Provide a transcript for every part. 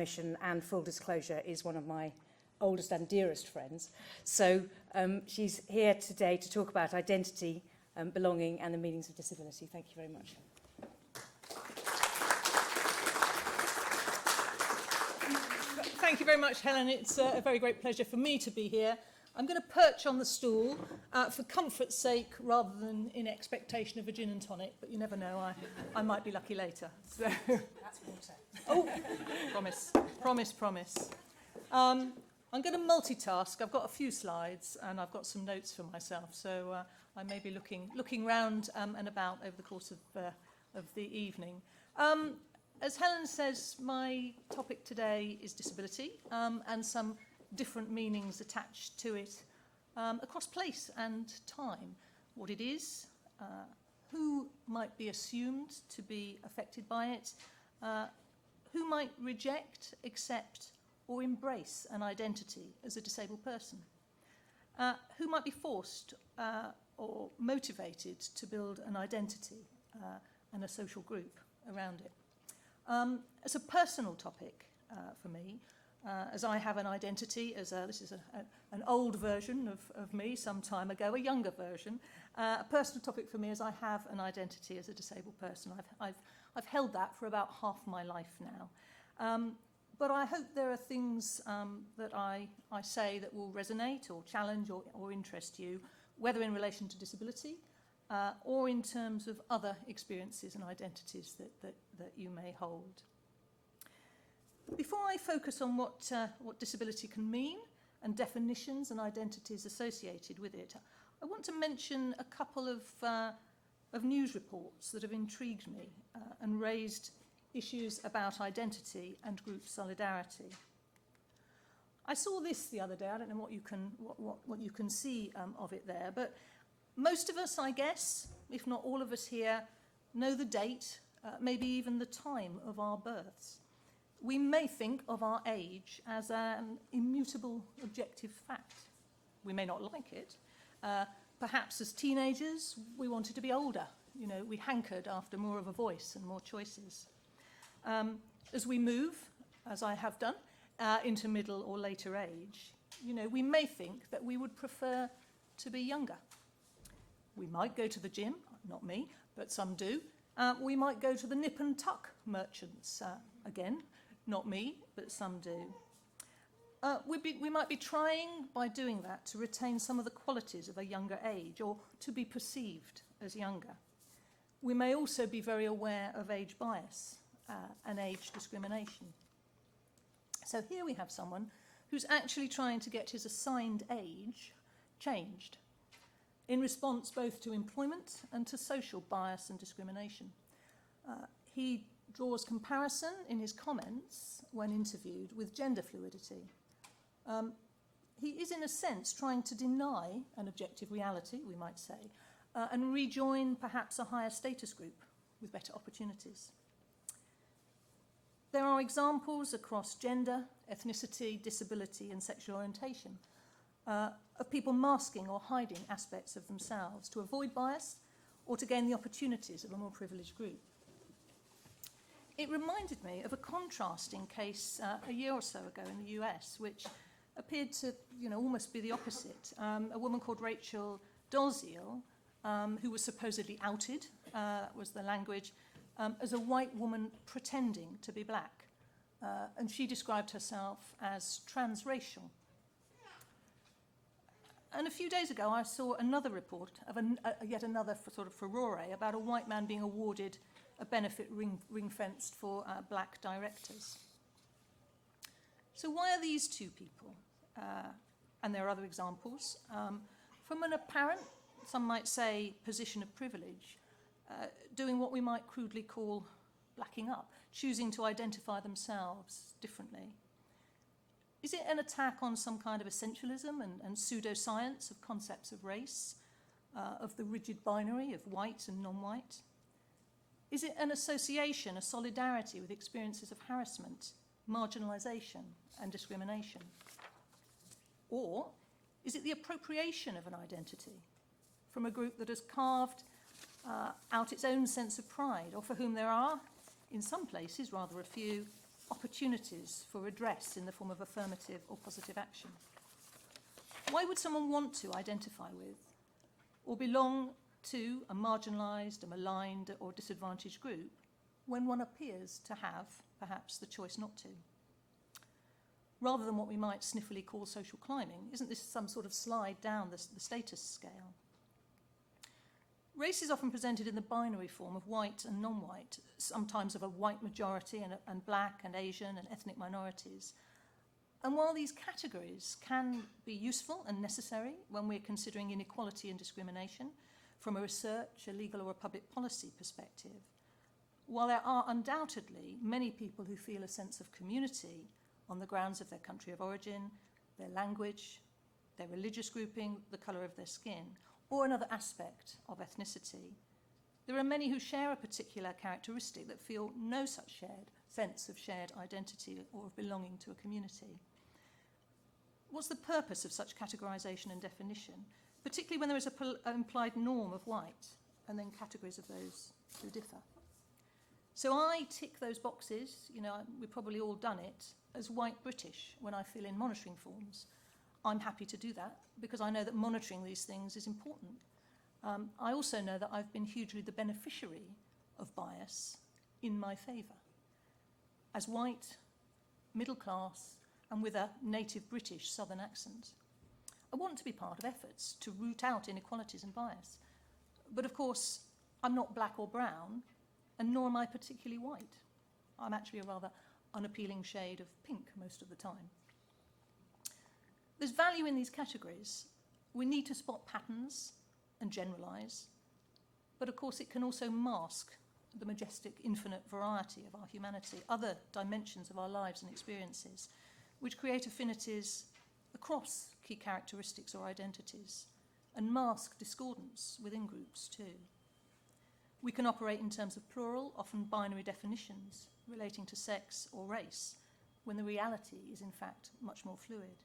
And full disclosure, is one of my oldest and dearest friends. So she's here today to talk about identity, belonging and the meanings of disability. Thank you very much. Thank you very much, Helen. It's a very great pleasure for me to be here. I'm going to perch on the stool for comfort's sake rather than in expectation of a gin and tonic, but you never know, I might be lucky later. So. That's water. Oh, promise. I'm going to multitask. I've got a few slides and I've got some notes for myself, so I may be looking round and about over the course of the evening. As Helen says, my topic today is disability and some different meanings attached to it across place and time. What it is, who might be assumed to be affected by it, who might reject, accept or embrace an identity as a disabled person, who might be forced or motivated to build an identity and a social group around it. As a personal topic for me, as I have an identity, this is an old version of me some time ago, a younger version. A personal topic for me is I have an identity as a disabled person. I've held that for about half my life now. But I hope there are things that I say that will resonate or challenge or interest you, whether in relation to disability or in terms of other experiences and identities that you may hold. Before I focus on what disability can mean and definitions and identities associated with it, I want to mention a couple of news reports that have intrigued me and raised issues about identity and group solidarity. I saw this the other day. I don't know what you can see of it there, but most of us, I guess, if not all of us here, know the date, maybe even the time of our births. We may think of our age as an immutable objective fact. We may not like it. Perhaps as teenagers, we wanted to be older. You know, we hankered after more of a voice and more choices. As we move, as I have done, into middle or later age, you know, we may think that we would prefer to be younger. We might go to the gym, not me, but some do. We might go to the nip and tuck merchants, again, not me, but some do. We might be trying, by doing that, to retain some of the qualities of a younger age or to be perceived as younger. We may also be very aware of age bias and age discrimination. So here we have someone who's actually trying to get his assigned age changed in response both to employment and to social bias and discrimination. He draws comparison in his comments when interviewed with gender fluidity. He is, in a sense, trying to deny an objective reality, we might say, and rejoin perhaps a higher status group with better opportunities. There are examples across gender, ethnicity, disability and sexual orientation of people masking or hiding aspects of themselves to avoid bias or to gain the opportunities of a more privileged group. It reminded me of a contrasting case a year or so ago in the US, which appeared to, almost be the opposite. A woman called Rachel Dolezal, who was supposedly outed, that was the language, as a white woman pretending to be black. And she described herself as transracial. And a few days ago, I saw another report of yet another sort of furore about a white man being awarded a benefit ring-fenced for black directors. So why are these two people, and there are other examples, from an apparent, some might say, position of privilege, doing what we might crudely call blacking up, choosing to identify themselves differently? Is it an attack on some kind of essentialism and pseudoscience of concepts of race, of the rigid binary of white and non-white? Is it an association, a solidarity with experiences of harassment, marginalisation and discrimination? Or is it the appropriation of an identity from a group that has carved out its own sense of pride, or for whom there are, in some places, rather a few, opportunities for redress in the form of affirmative or positive action. Why would someone want to identify with or belong to a marginalised, a maligned or disadvantaged group when one appears to have, perhaps, the choice not to? Rather than what we might sniffily call social climbing, isn't this some sort of slide down the status scale? Race is often presented in the binary form of white and non-white, sometimes of a white majority and black and Asian and ethnic minorities. And while these categories can be useful and necessary when we're considering inequality and discrimination from a research, a legal or a public policy perspective, while there are undoubtedly many people who feel a sense of community on the grounds of their country of origin, their language, their religious grouping, the colour of their skin, or another aspect of ethnicity, there are many who share a particular characteristic that feel no such sense of shared identity or of belonging to a community. What's the purpose of such categorisation and definition, particularly when there is an implied norm of white and then categories of those who differ? So I tick those boxes, we've probably all done it, as white British when I fill in monitoring forms. I'm happy to do that because I know that monitoring these things is important. I also know that I've been hugely the beneficiary of bias in my favour. As white, middle class, and with a native British southern accent, I want to be part of efforts to root out inequalities and bias. But of course, I'm not black or brown, and nor am I particularly white. I'm actually a rather unappealing shade of pink most of the time. There's value in these categories. We need to spot patterns and generalise, but of course it can also mask the majestic infinite variety of our humanity, other dimensions of our lives and experiences, which create affinities across key characteristics or identities, and mask discordance within groups too. We can operate in terms of plural, often binary definitions relating to sex or race, when the reality is in fact much more fluid.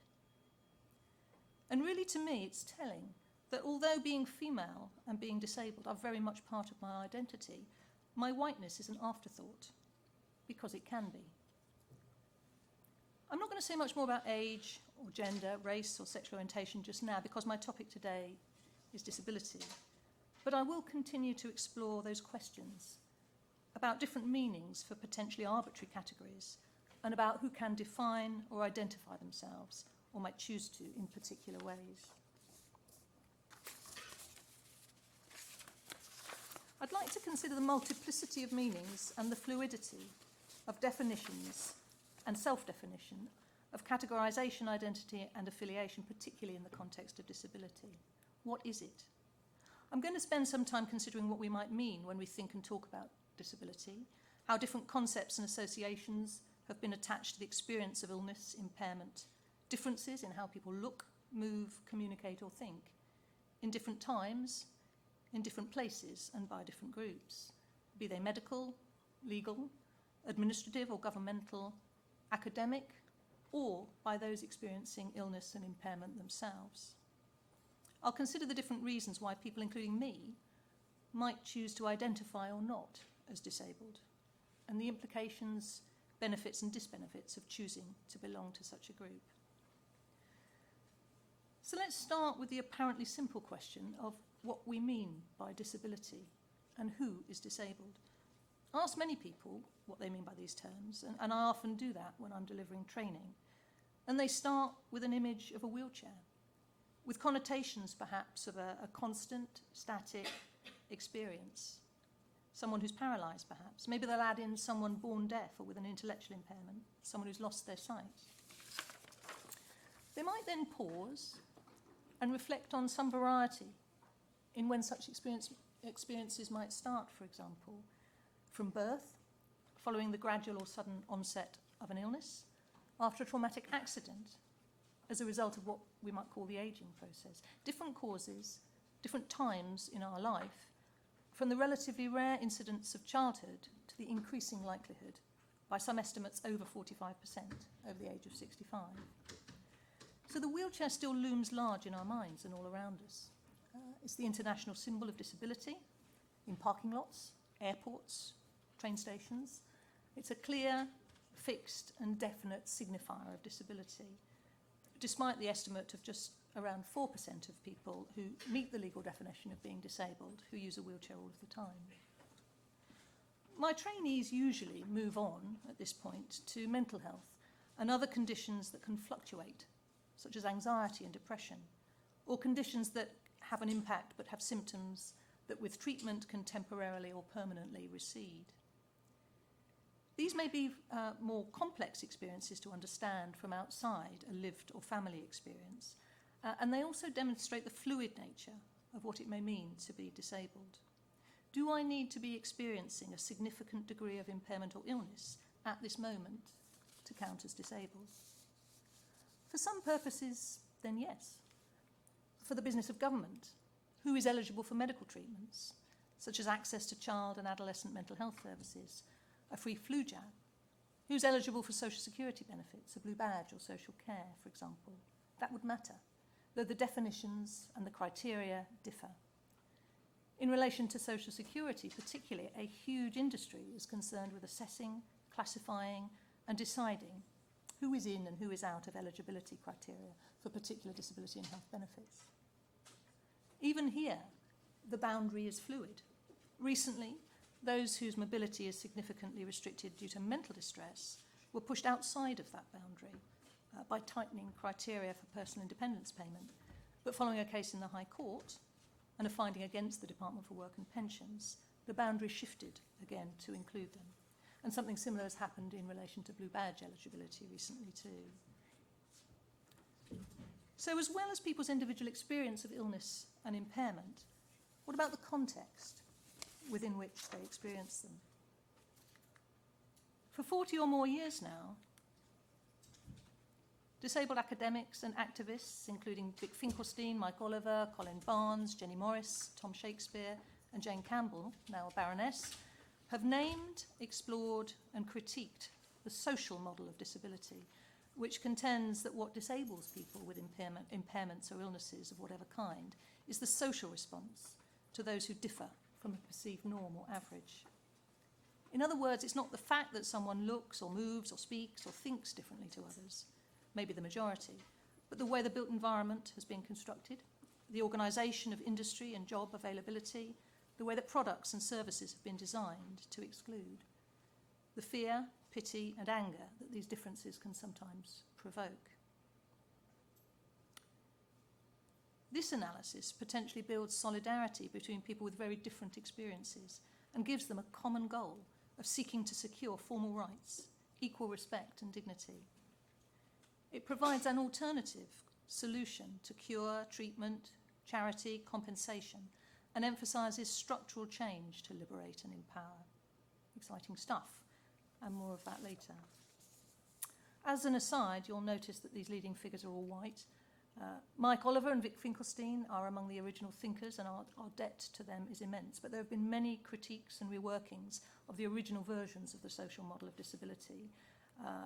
And really, to me, it's telling that although being female and being disabled are very much part of my identity, my whiteness is an afterthought, because it can be. I'm not going to say much more about age or gender, race or sexual orientation just now, because my topic today is disability. But I will continue to explore those questions about different meanings for potentially arbitrary categories, and about who can define or identify themselves, or might choose to in particular ways. I'd like to consider the multiplicity of meanings and the fluidity of definitions and self-definition of categorisation, identity and affiliation, particularly in the context of disability. What is it? I'm going to spend some time considering what we might mean when we think and talk about disability, how different concepts and associations have been attached to the experience of illness, impairment, differences in how people look, move, communicate or think, in different times, in different places and by different groups, be they medical, legal, administrative or governmental, academic, or by those experiencing illness and impairment themselves. I'll consider the different reasons why people, including me, might choose to identify or not as disabled, and the implications, benefits and disbenefits of choosing to belong to such a group. So let's start with the apparently simple question of what we mean by disability and who is disabled. I ask many people what they mean by these terms, and I often do that when I'm delivering training. And they start with an image of a wheelchair, with connotations perhaps of a constant, static experience. Someone who's paralysed perhaps. Maybe they'll add in someone born deaf or with an intellectual impairment, someone who's lost their sight. They might then pause and reflect on some variety in when such experiences might start, for example, from birth, following the gradual or sudden onset of an illness, after a traumatic accident, as a result of what we might call the ageing process. Different causes, different times in our life, from the relatively rare incidence of childhood to the increasing likelihood, by some estimates over 45% over the age of 65. So the wheelchair still looms large in our minds and all around us. It's the international symbol of disability in parking lots, airports, train stations. It's a clear, fixed and definite signifier of disability, despite the estimate of just around 4% of people who meet the legal definition of being disabled who use a wheelchair all of the time. My trainees usually move on at this point to mental health and other conditions that can fluctuate, such as anxiety and depression, or conditions that have an impact but have symptoms that with treatment can temporarily or permanently recede. These may be more complex experiences to understand from outside a lived or family experience, and they also demonstrate the fluid nature of what it may mean to be disabled. Do I need to be experiencing a significant degree of impairment or illness at this moment to count as disabled? For some purposes, then yes. For the business of government, who is eligible for medical treatments, such as access to child and adolescent mental health services, a free flu jab, who's eligible for social security benefits, a blue badge or social care, for example. That would matter, though the definitions and the criteria differ. In relation to social security, particularly, a huge industry is concerned with assessing, classifying, and deciding who is in and who is out of eligibility criteria for particular disability and health benefits. Even here, the boundary is fluid. Recently, those whose mobility is significantly restricted due to mental distress were pushed outside of that boundary by tightening criteria for personal independence payment. But following a case in the High Court and a finding against the Department for Work and Pensions, the boundary shifted again to include them. And something similar has happened in relation to blue badge eligibility recently too. So as well as people's individual experience of illness and impairment, what about the context within which they experience them? For 40 or more years now, disabled academics and activists, including Vic Finkelstein, Mike Oliver, Colin Barnes, Jenny Morris, Tom Shakespeare, and Jane Campbell, now a Baroness, have named, explored, and critiqued the social model of disability, which contends that what disables people with impairments or illnesses of whatever kind is the social response to those who differ from a perceived norm or average. In other words, it's not the fact that someone looks or moves or speaks or thinks differently to others, maybe the majority, but the way the built environment has been constructed, the organisation of industry and job availability, the way that products and services have been designed to exclude, the fear, pity, and anger that these differences can sometimes provoke. This analysis potentially builds solidarity between people with very different experiences and gives them a common goal of seeking to secure formal rights, equal respect and dignity. It provides an alternative solution to cure, treatment, charity, compensation, and emphasises structural change to liberate and empower. Exciting stuff, and more of that later. As an aside, you'll notice that these leading figures are all white. Mike Oliver and Vic Finkelstein are among the original thinkers, and our debt to them is immense. But there have been many critiques and reworkings of the original versions of the social model of disability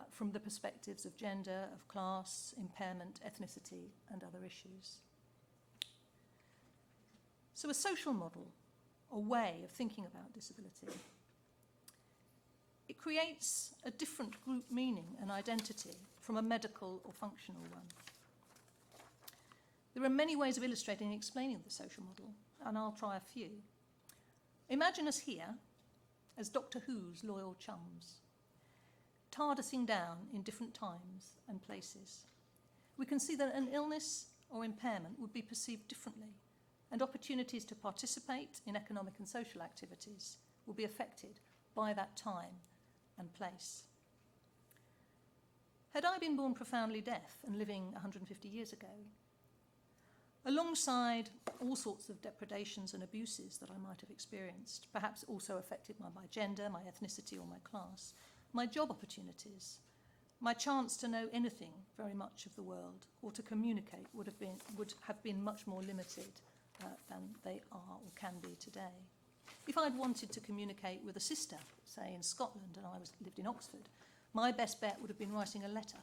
from the perspectives of gender, of class, impairment, ethnicity, and other issues. So a social model, or way of thinking about disability, it creates a different group meaning and identity from a medical or functional one. There are many ways of illustrating and explaining the social model, and I'll try a few. Imagine us here as Doctor Who's loyal chums, TARDISing down in different times and places. We can see that an illness or impairment would be perceived differently, and opportunities to participate in economic and social activities will be affected by that time and place. Had I been born profoundly deaf and living 150 years ago, alongside all sorts of depredations and abuses that I might have experienced, perhaps also affected by my gender, my ethnicity, or my class, my job opportunities, my chance to know anything very much of the world or to communicate would have been much more limited than they are or can be today. If I'd wanted to communicate with a sister, say in Scotland, and I lived in Oxford, my best bet would have been writing a letter,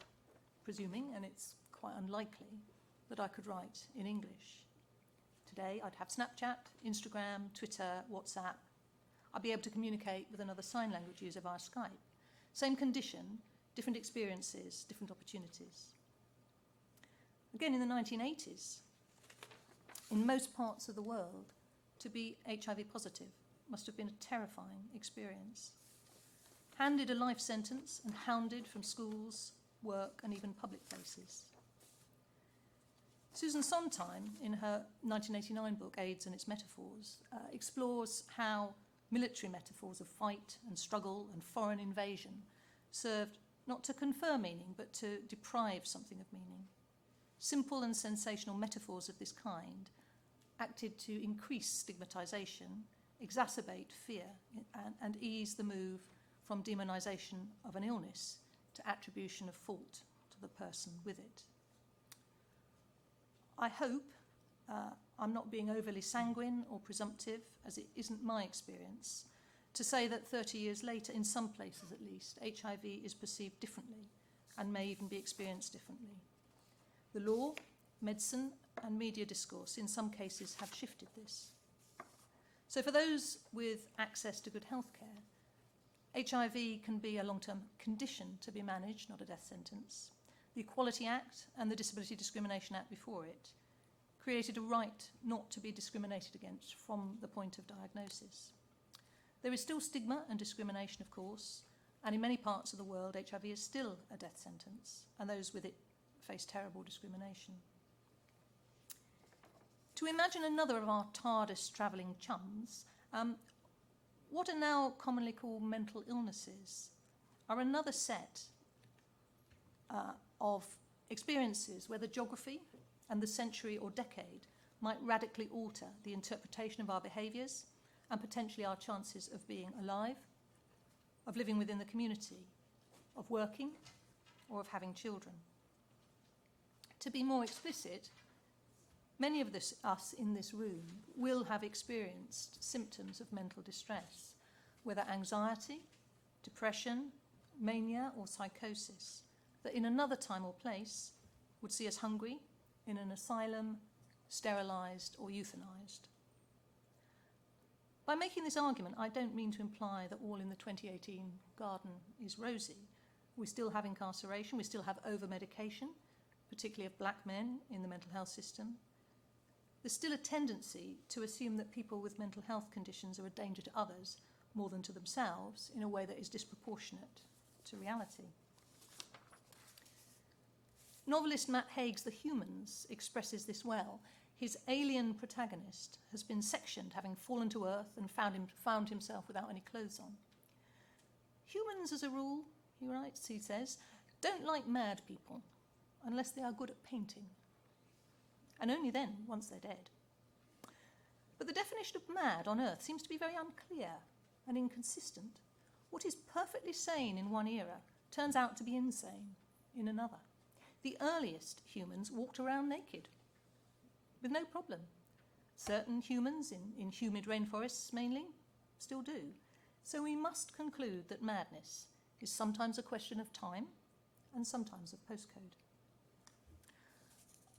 presuming, and it's quite unlikely, that I could write in English. Today, I'd have Snapchat, Instagram, Twitter, WhatsApp. I'd be able to communicate with another sign language user via Skype. Same condition, different experiences, different opportunities. Again, in the 1980s, in most parts of the world, to be HIV positive must have been a terrifying experience. Handed a life sentence and hounded from schools, work, and even public places. Susan Sontag, in her 1989 book, AIDS and Its Metaphors, explores how military metaphors of fight and struggle and foreign invasion served not to confer meaning, but to deprive something of meaning. Simple and sensational metaphors of this kind acted to increase stigmatization, exacerbate fear, and ease the move from demonization of an illness to attribution of fault to the person with it. I hope I'm not being overly sanguine or presumptive, as it isn't my experience, to say that 30 years later, in some places at least, HIV is perceived differently and may even be experienced differently. The law, medicine, and media discourse in some cases have shifted this. So for those with access to good healthcare, HIV can be a long-term condition to be managed, not a death sentence. The Equality Act and the Disability Discrimination Act before it created a right not to be discriminated against from the point of diagnosis. There is still stigma and discrimination, of course, and in many parts of the world, HIV is still a death sentence, and those with it face terrible discrimination. To imagine another of our TARDIS travelling chums, what are now commonly called mental illnesses are another set of experiences where the geography and the century or decade might radically alter the interpretation of our behaviours and potentially our chances of being alive, of living within the community, of working, or of having children. To be more explicit, many of us in this room will have experienced symptoms of mental distress, whether anxiety, depression, mania, or psychosis, that in another time or place would see us hungry, in an asylum, sterilised, or euthanised. By making this argument, I don't mean to imply that all in the 2018 garden is rosy. We still have incarceration, we still have over-medication, particularly of black men in the mental health system. There's still a tendency to assume that people with mental health conditions are a danger to others more than to themselves in a way that is disproportionate to reality. Novelist Matt Haig's The Humans expresses this well. His alien protagonist has been sectioned, having fallen to earth and found himself without any clothes on. Humans, as a rule, he says, don't like mad people unless they are good at painting. And only then, once they're dead. But the definition of mad on Earth seems to be very unclear and inconsistent. What is perfectly sane in one era turns out to be insane in another. The earliest humans walked around naked, with no problem. Certain humans, in humid rainforests mainly, still do. So we must conclude that madness is sometimes a question of time and sometimes of postcode.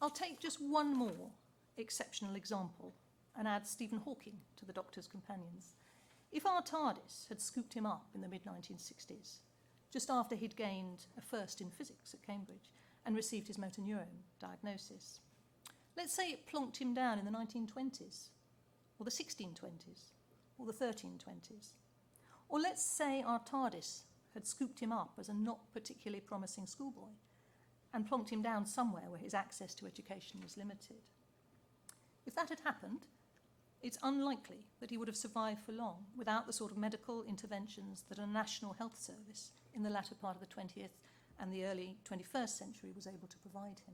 I'll take just one more exceptional example and add Stephen Hawking to the Doctor's companions. If our TARDIS had scooped him up in the mid-1960s, just after he'd gained a first in physics at Cambridge and received his motor neuron diagnosis, let's say it plonked him down in the 1920s, or the 1620s, or the 1320s. Or let's say our TARDIS had scooped him up as a not particularly promising schoolboy and plonked him down somewhere where his access to education was limited. If that had happened, it's unlikely that he would have survived for long without the sort of medical interventions that a national health service in the latter part of the 20th and the early 21st century was able to provide him.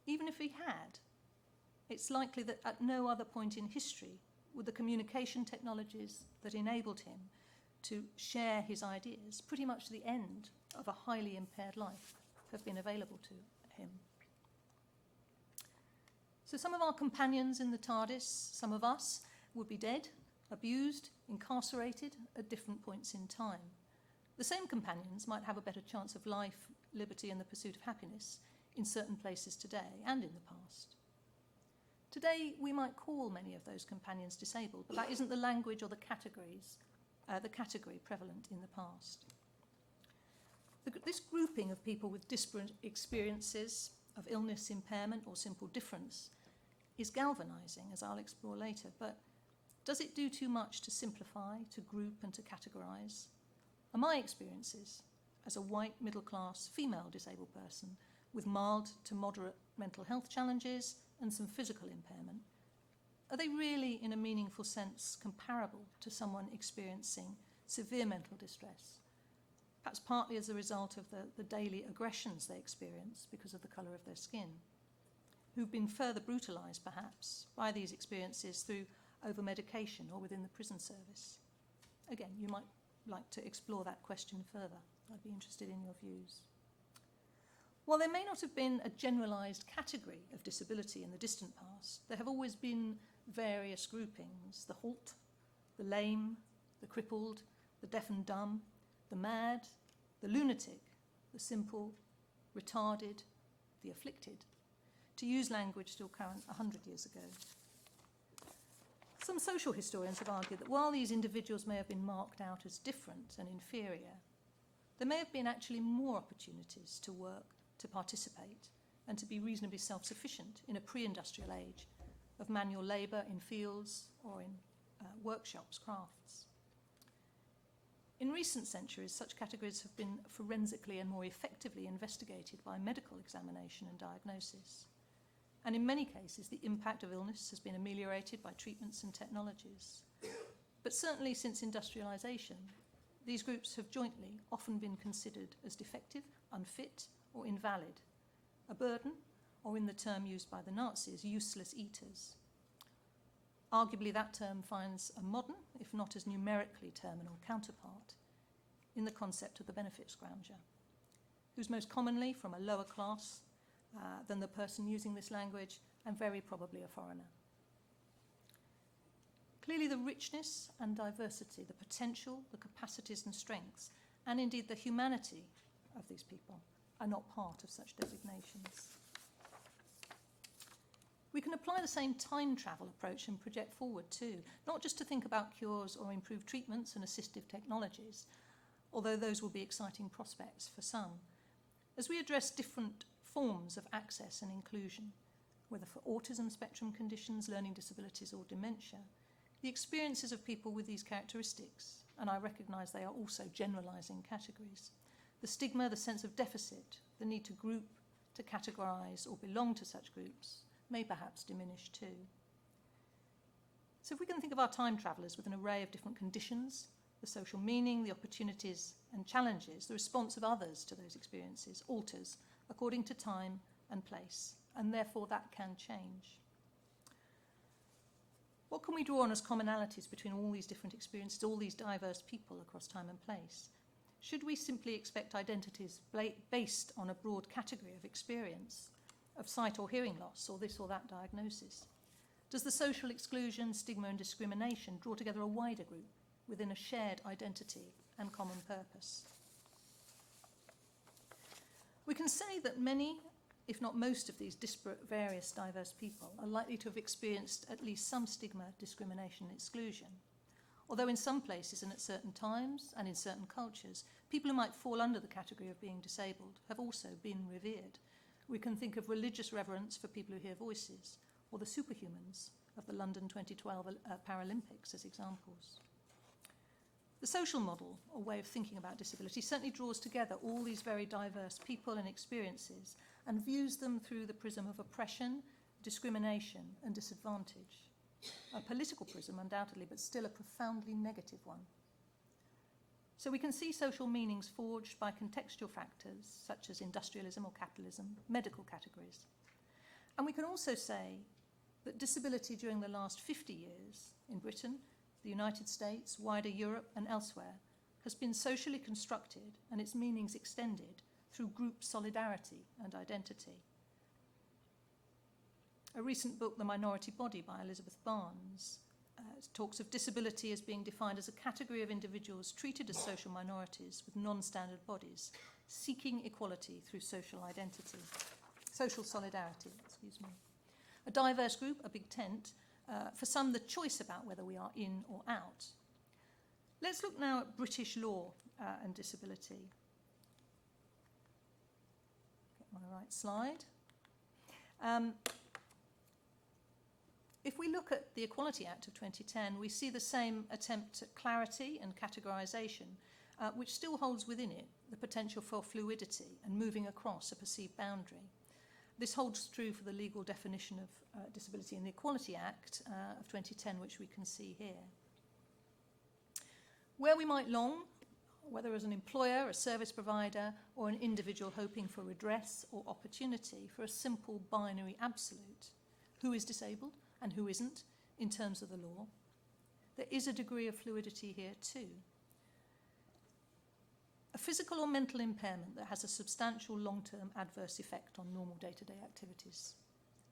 Even if he had, it's likely that at no other point in history would the communication technologies that enabled him to share his ideas, pretty much to the end of a highly impaired life, have been available to him. So some of our companions in the TARDIS, some of us, would be dead, abused, incarcerated at different points in time. The same companions might have a better chance of life, liberty, and the pursuit of happiness in certain places today and in the past. Today, we might call many of those companions disabled, but that isn't the language or the category prevalent in the past. This grouping of people with disparate experiences of illness, impairment, or simple difference is galvanising, as I'll explore later, but does it do too much to simplify, to group and to categorise? Are my experiences as a white, middle-class, female disabled person with mild to moderate mental health challenges and some physical impairment, are they really, in a meaningful sense, comparable to someone experiencing severe mental distress, perhaps partly as a result of the daily aggressions they experience because of the colour of their skin, who've been further brutalised, perhaps, by these experiences through over-medication or within the prison service? Again, you might like to explore that question further. I'd be interested in your views. While there may not have been a generalised category of disability in the distant past, there have always been various groupings: the halt, the lame, the crippled, the deaf and dumb, the mad, the lunatic, the simple, retarded, the afflicted, to use language still current 100 years ago. Some social historians have argued that while these individuals may have been marked out as different and inferior, there may have been actually more opportunities to work, to participate, and to be reasonably self-sufficient in a pre-industrial age of manual labour in fields or in workshops, crafts. In recent centuries, such categories have been forensically and more effectively investigated by medical examination and diagnosis. And in many cases, the impact of illness has been ameliorated by treatments and technologies. But certainly since industrialisation, these groups have jointly often been considered as defective, unfit, or invalid, a burden, or in the term used by the Nazis, useless eaters. Arguably, that term finds a modern, if not as numerically terminal, counterpart in the concept of the benefit scrounger, who's most commonly from a lower class than the person using this language, and very probably a foreigner. Clearly, the richness and diversity, the potential, the capacities and strengths, and indeed the humanity of these people are not part of such designations. We can apply the same time travel approach and project forward too, not just to think about cures or improved treatments and assistive technologies, although those will be exciting prospects for some, as we address different forms of access and inclusion, whether for autism spectrum conditions, learning disabilities or dementia. The experiences of people with these characteristics, and I recognise they are also generalising categories, the stigma, the sense of deficit, the need to group, to categorise or belong to such groups, may perhaps diminish too. So if we can think of our time travellers with an array of different conditions, the social meaning, the opportunities and challenges, the response of others to those experiences alters according to time and place, and therefore that can change. What can we draw on as commonalities between all these different experiences, all these diverse people across time and place? Should we simply expect identities based on a broad category of experience, of sight or hearing loss, or this or that diagnosis? Does the social exclusion, stigma and discrimination draw together a wider group within a shared identity and common purpose? We can say that many, if not most, of these disparate, various, diverse people are likely to have experienced at least some stigma, discrimination and exclusion. Although in some places and at certain times and in certain cultures, people who might fall under the category of being disabled have also been revered. We can think of religious reverence for people who hear voices, or the superhumans of the London 2012 Paralympics as examples. The social model, or way of thinking about disability, certainly draws together all these very diverse people and experiences and views them through the prism of oppression, discrimination and disadvantage. A political prism, undoubtedly, but still a profoundly negative one. So we can see social meanings forged by contextual factors such as industrialism or capitalism, medical categories. And we can also say that disability during the last 50 years in Britain, the United States, wider Europe and elsewhere has been socially constructed and its meanings extended through group solidarity and identity. A recent book, The Minority Body by Elizabeth Barnes, talks of disability as being defined as a category of individuals treated as social minorities with non-standard bodies, seeking equality through social solidarity. A diverse group, a big tent, for some the choice about whether we are in or out. Let's look now at British law and disability. find the right slide. If we look at the Equality Act of 2010, we see the same attempt at clarity and categorisation, which still holds within it the potential for fluidity and moving across a perceived boundary. This holds true for the legal definition of disability in the Equality Act of 2010, which we can see here. Where we might long, whether as an employer, a service provider, or an individual hoping for redress or opportunity for a simple binary absolute, who is disabled and who isn't, in terms of the law, there is a degree of fluidity here too. A physical or mental impairment that has a substantial long-term adverse effect on normal day-to-day activities.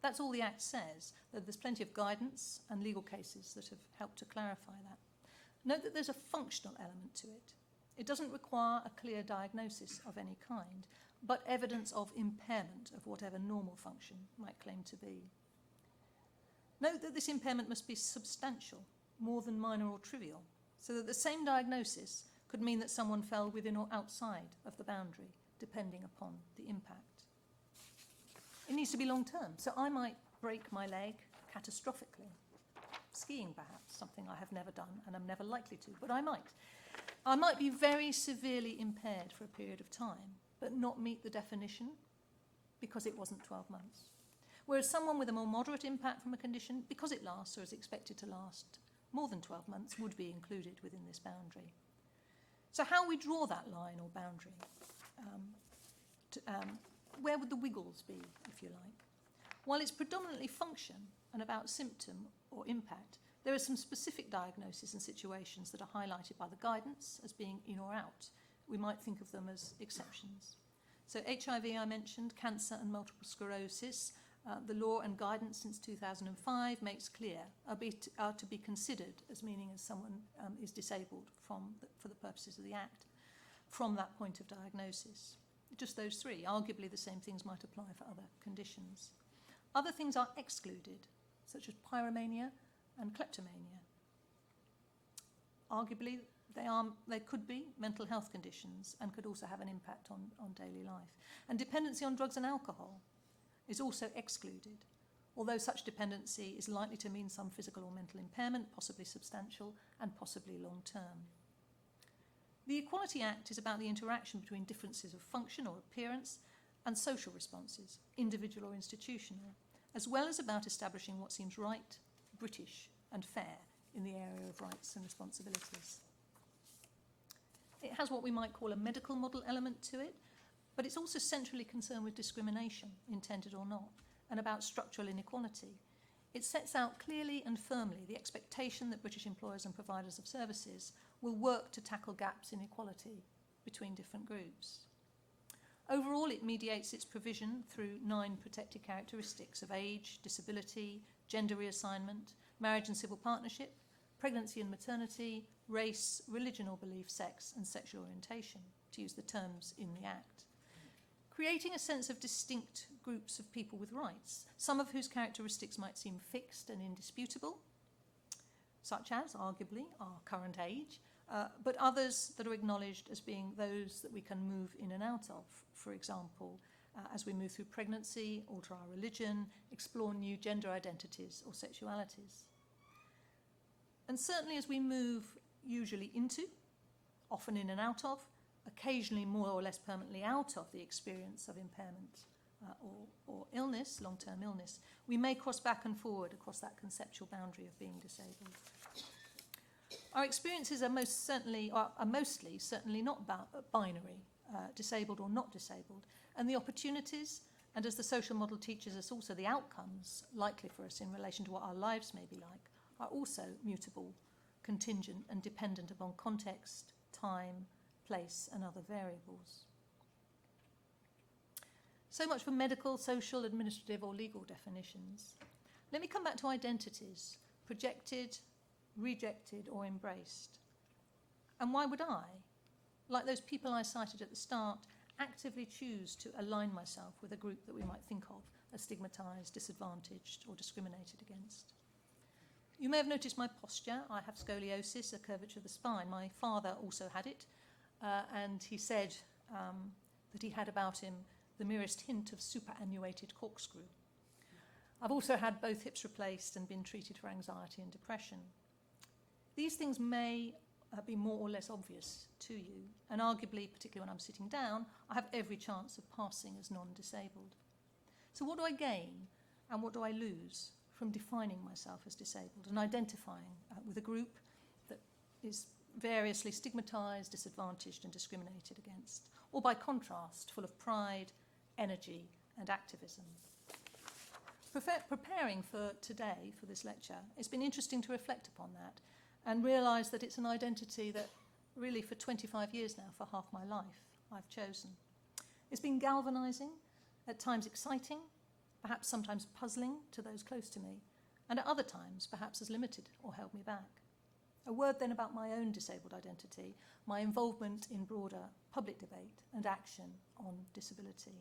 That's all the Act says, though there's plenty of guidance and legal cases that have helped to clarify that. Note that there's a functional element to it. It doesn't require a clear diagnosis of any kind, but evidence of impairment of whatever normal function might claim to be. Note that this impairment must be substantial, more than minor or trivial, so that the same diagnosis could mean that someone fell within or outside of the boundary, depending upon the impact. It needs to be long-term, so I might break my leg catastrophically. Skiing, perhaps, something I have never done and am never likely to, but I might. I might be very severely impaired for a period of time, but not meet the definition because it wasn't 12 months. Whereas someone with a more moderate impact from a condition, because it lasts or is expected to last more than 12 months, would be included within this boundary. So how we draw that line or boundary? Where would the wiggles be, if you like? While it's predominantly function and about symptom or impact, there are some specific diagnoses and situations that are highlighted by the guidance as being in or out. We might think of them as exceptions. So HIV, I mentioned, cancer and multiple sclerosis. The law and guidance since 2005 makes clear are to be considered as meaning as someone is disabled for the purposes of the Act from that point of diagnosis. Just those three. Arguably the same things might apply for other conditions. Other things are excluded, such as pyromania and kleptomania. Arguably, they could be mental health conditions and could also have an impact on daily life. And dependency on drugs and alcohol is also excluded, although such dependency is likely to mean some physical or mental impairment, possibly substantial and possibly long-term. The Equality Act is about the interaction between differences of function or appearance and social responses, individual or institutional, as well as about establishing what seems right, British and fair in the area of rights and responsibilities. It has what we might call a medical model element to it, but it's also centrally concerned with discrimination, intended or not, and about structural inequality. It sets out clearly and firmly the expectation that British employers and providers of services will work to tackle gaps in equality between different groups. Overall, it mediates its provision through 9 protected characteristics of age, disability, gender reassignment, marriage and civil partnership, pregnancy and maternity, race, religion or belief, sex, and sexual orientation, to use the terms in the Act. Creating a sense of distinct groups of people with rights, some of whose characteristics might seem fixed and indisputable, such as, arguably, our current age, but others that are acknowledged as being those that we can move in and out of, for example, as we move through pregnancy, alter our religion, explore new gender identities or sexualities. And certainly as we move usually into, often in and out of, occasionally more or less permanently out of the experience of impairment or illness, long-term illness, we may cross back and forward across that conceptual boundary of being disabled. Our experiences are mostly certainly not binary, disabled or not disabled, and the opportunities, and as the social model teaches us also the outcomes likely for us in relation to what our lives may be like, are also mutable, contingent and dependent upon context, time, place and other variables. So much for medical, social, administrative or legal definitions. Let me come back to identities, projected, rejected or embraced. And why would I, like those people I cited at the start, actively choose to align myself with a group that we might think of as stigmatised, disadvantaged or discriminated against? You may have noticed my posture. I have scoliosis, a curvature of the spine. My father also had it, and he said that he had about him the merest hint of superannuated corkscrew. I've also had both hips replaced and been treated for anxiety and depression. These things may be more or less obvious to you, and arguably, particularly when I'm sitting down, I have every chance of passing as non-disabled. So what do I gain and what do I lose from defining myself as disabled and identifying with a group that is variously stigmatised, disadvantaged and discriminated against, or by contrast, full of pride, energy and activism? Preparing for today, for this lecture, it's been interesting to reflect upon that and realise that it's an identity that really for 25 years now, for half my life, I've chosen. It's been galvanising, at times exciting, perhaps sometimes puzzling to those close to me, and at other times perhaps has limited or held me back. A word then about my own disabled identity, my involvement in broader public debate and action on disability.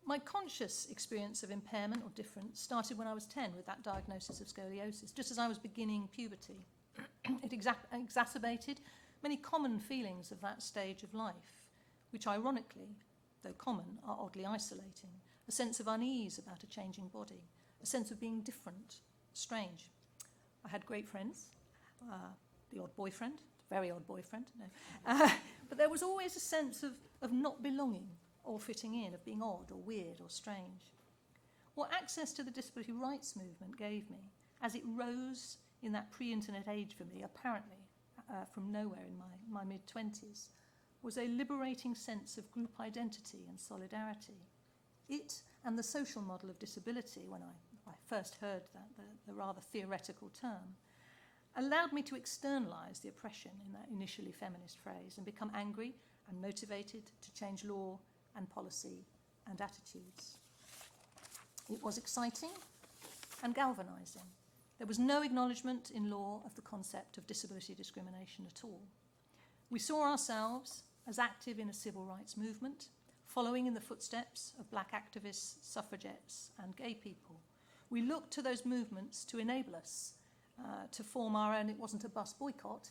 My conscious experience of impairment or difference started when I was 10 with that diagnosis of scoliosis, just as I was beginning puberty. It exacerbated many common feelings of that stage of life, which ironically, though common, are oddly isolating. A sense of unease about a changing body, a sense of being different, strange. I had great friends, the odd boyfriend, very odd boyfriend, no. But there was always a sense of not belonging or fitting in, of being odd or weird or strange. What access to the disability rights movement gave me, as it rose in that pre-internet age for me, apparently from nowhere in my mid-20s, was a liberating sense of group identity and solidarity. It and the social model of disability, when I first heard that, the rather theoretical term, allowed me to externalise the oppression in that initially feminist phrase and become angry and motivated to change law and policy and attitudes. It was exciting and galvanising. There was no acknowledgement in law of the concept of disability discrimination at all. We saw ourselves as active in a civil rights movement, following in the footsteps of black activists, suffragettes and gay people. We looked to those movements to enable us to form our own. It wasn't a bus boycott.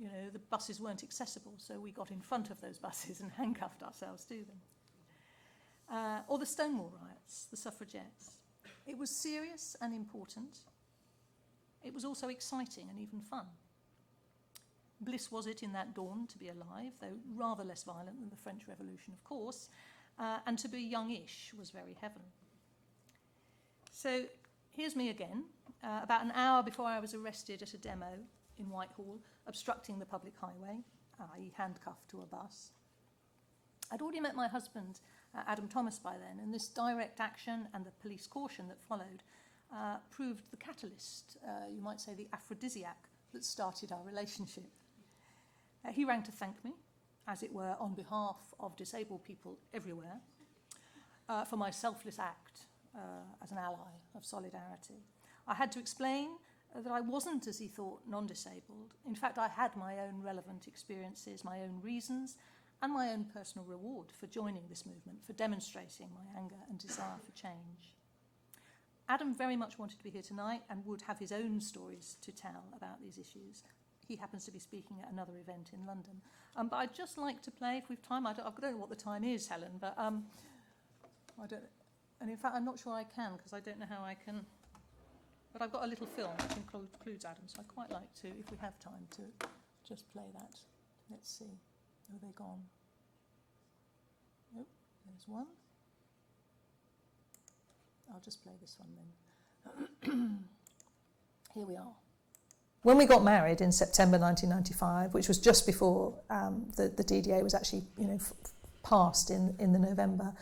You know, the buses weren't accessible, so we got in front of those buses and handcuffed ourselves to them. Or the Stonewall riots, the suffragettes. It was serious and important. It was also exciting and even fun. Bliss was it in that dawn to be alive, though rather less violent than the French Revolution, of course, and to be youngish was very heaven. So here's me again, about an hour before I was arrested at a demo in Whitehall, obstructing the public highway, i.e. handcuffed to a bus. I'd already met my husband, Adam Thomas, by then, and this direct action and the police caution that followed proved the catalyst, you might say the aphrodisiac, that started our relationship. He rang to thank me, as it were, on behalf of disabled people everywhere, for my selfless act as an ally of solidarity. I had to explain that I wasn't, as he thought, non-disabled. In fact, I had my own relevant experiences, my own reasons, and my own personal reward for joining this movement, for demonstrating my anger and desire for change. Adam very much wanted to be here tonight and would have his own stories to tell about these issues. He happens to be speaking at another event in London. But I'd just like to play, if we've time, I don't know what the time is, Helen, but I don't, and in fact I'm not sure I can, because I don't know how I can, but I've got a little film that includes Adam, so I'd quite like to, if we have time, to just play that. Let's see. Are they gone? Oh, there's one. I'll just play this one then. Here we are. When we got married in September 1995, which was just before the DDA was actually, passed in the November,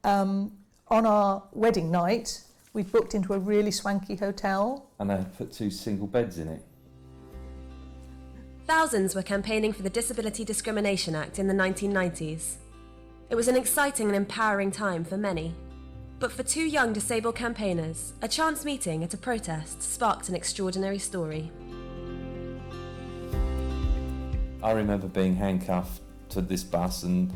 on our wedding night, we booked into a really swanky hotel. And I put 2 single beds in it. Thousands were campaigning for the Disability Discrimination Act in the 1990s. It was an exciting and empowering time for many. But for 2 young disabled campaigners, a chance meeting at a protest sparked an extraordinary story. I remember being handcuffed to this bus and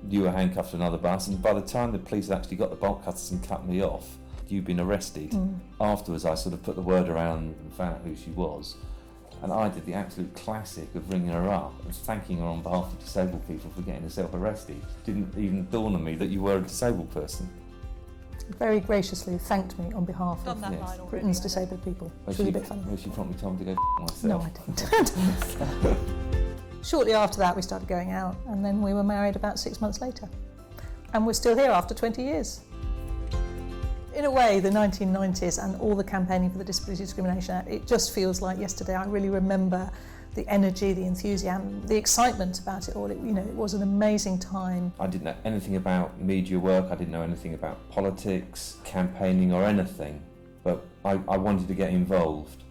you were handcuffed to another bus, and by the time the police actually got the bolt cutters and cut me off, you'd been arrested. Afterwards I sort of put the word around and found out who she was. And I did the absolute classic of ringing her up and thanking her on behalf of disabled people for getting herself arrested. Didn't even dawn on me that you were a disabled person. Very graciously thanked me on behalf Done of that Yes. line already. Britain's I think. disabled people. Well, It's really a bit funny. Well, she told me to go myself. No, I didn't. Shortly after that, we started going out, and then we were married about 6 months later. And we're still here after 20 years. In a way, the 1990s and all the campaigning for the Disability Discrimination Act, it just feels like yesterday. I really remember the energy, the enthusiasm, the excitement about it all. It was an amazing time. I didn't know anything about media work, I didn't know anything about politics, campaigning or anything, but I wanted to get involved.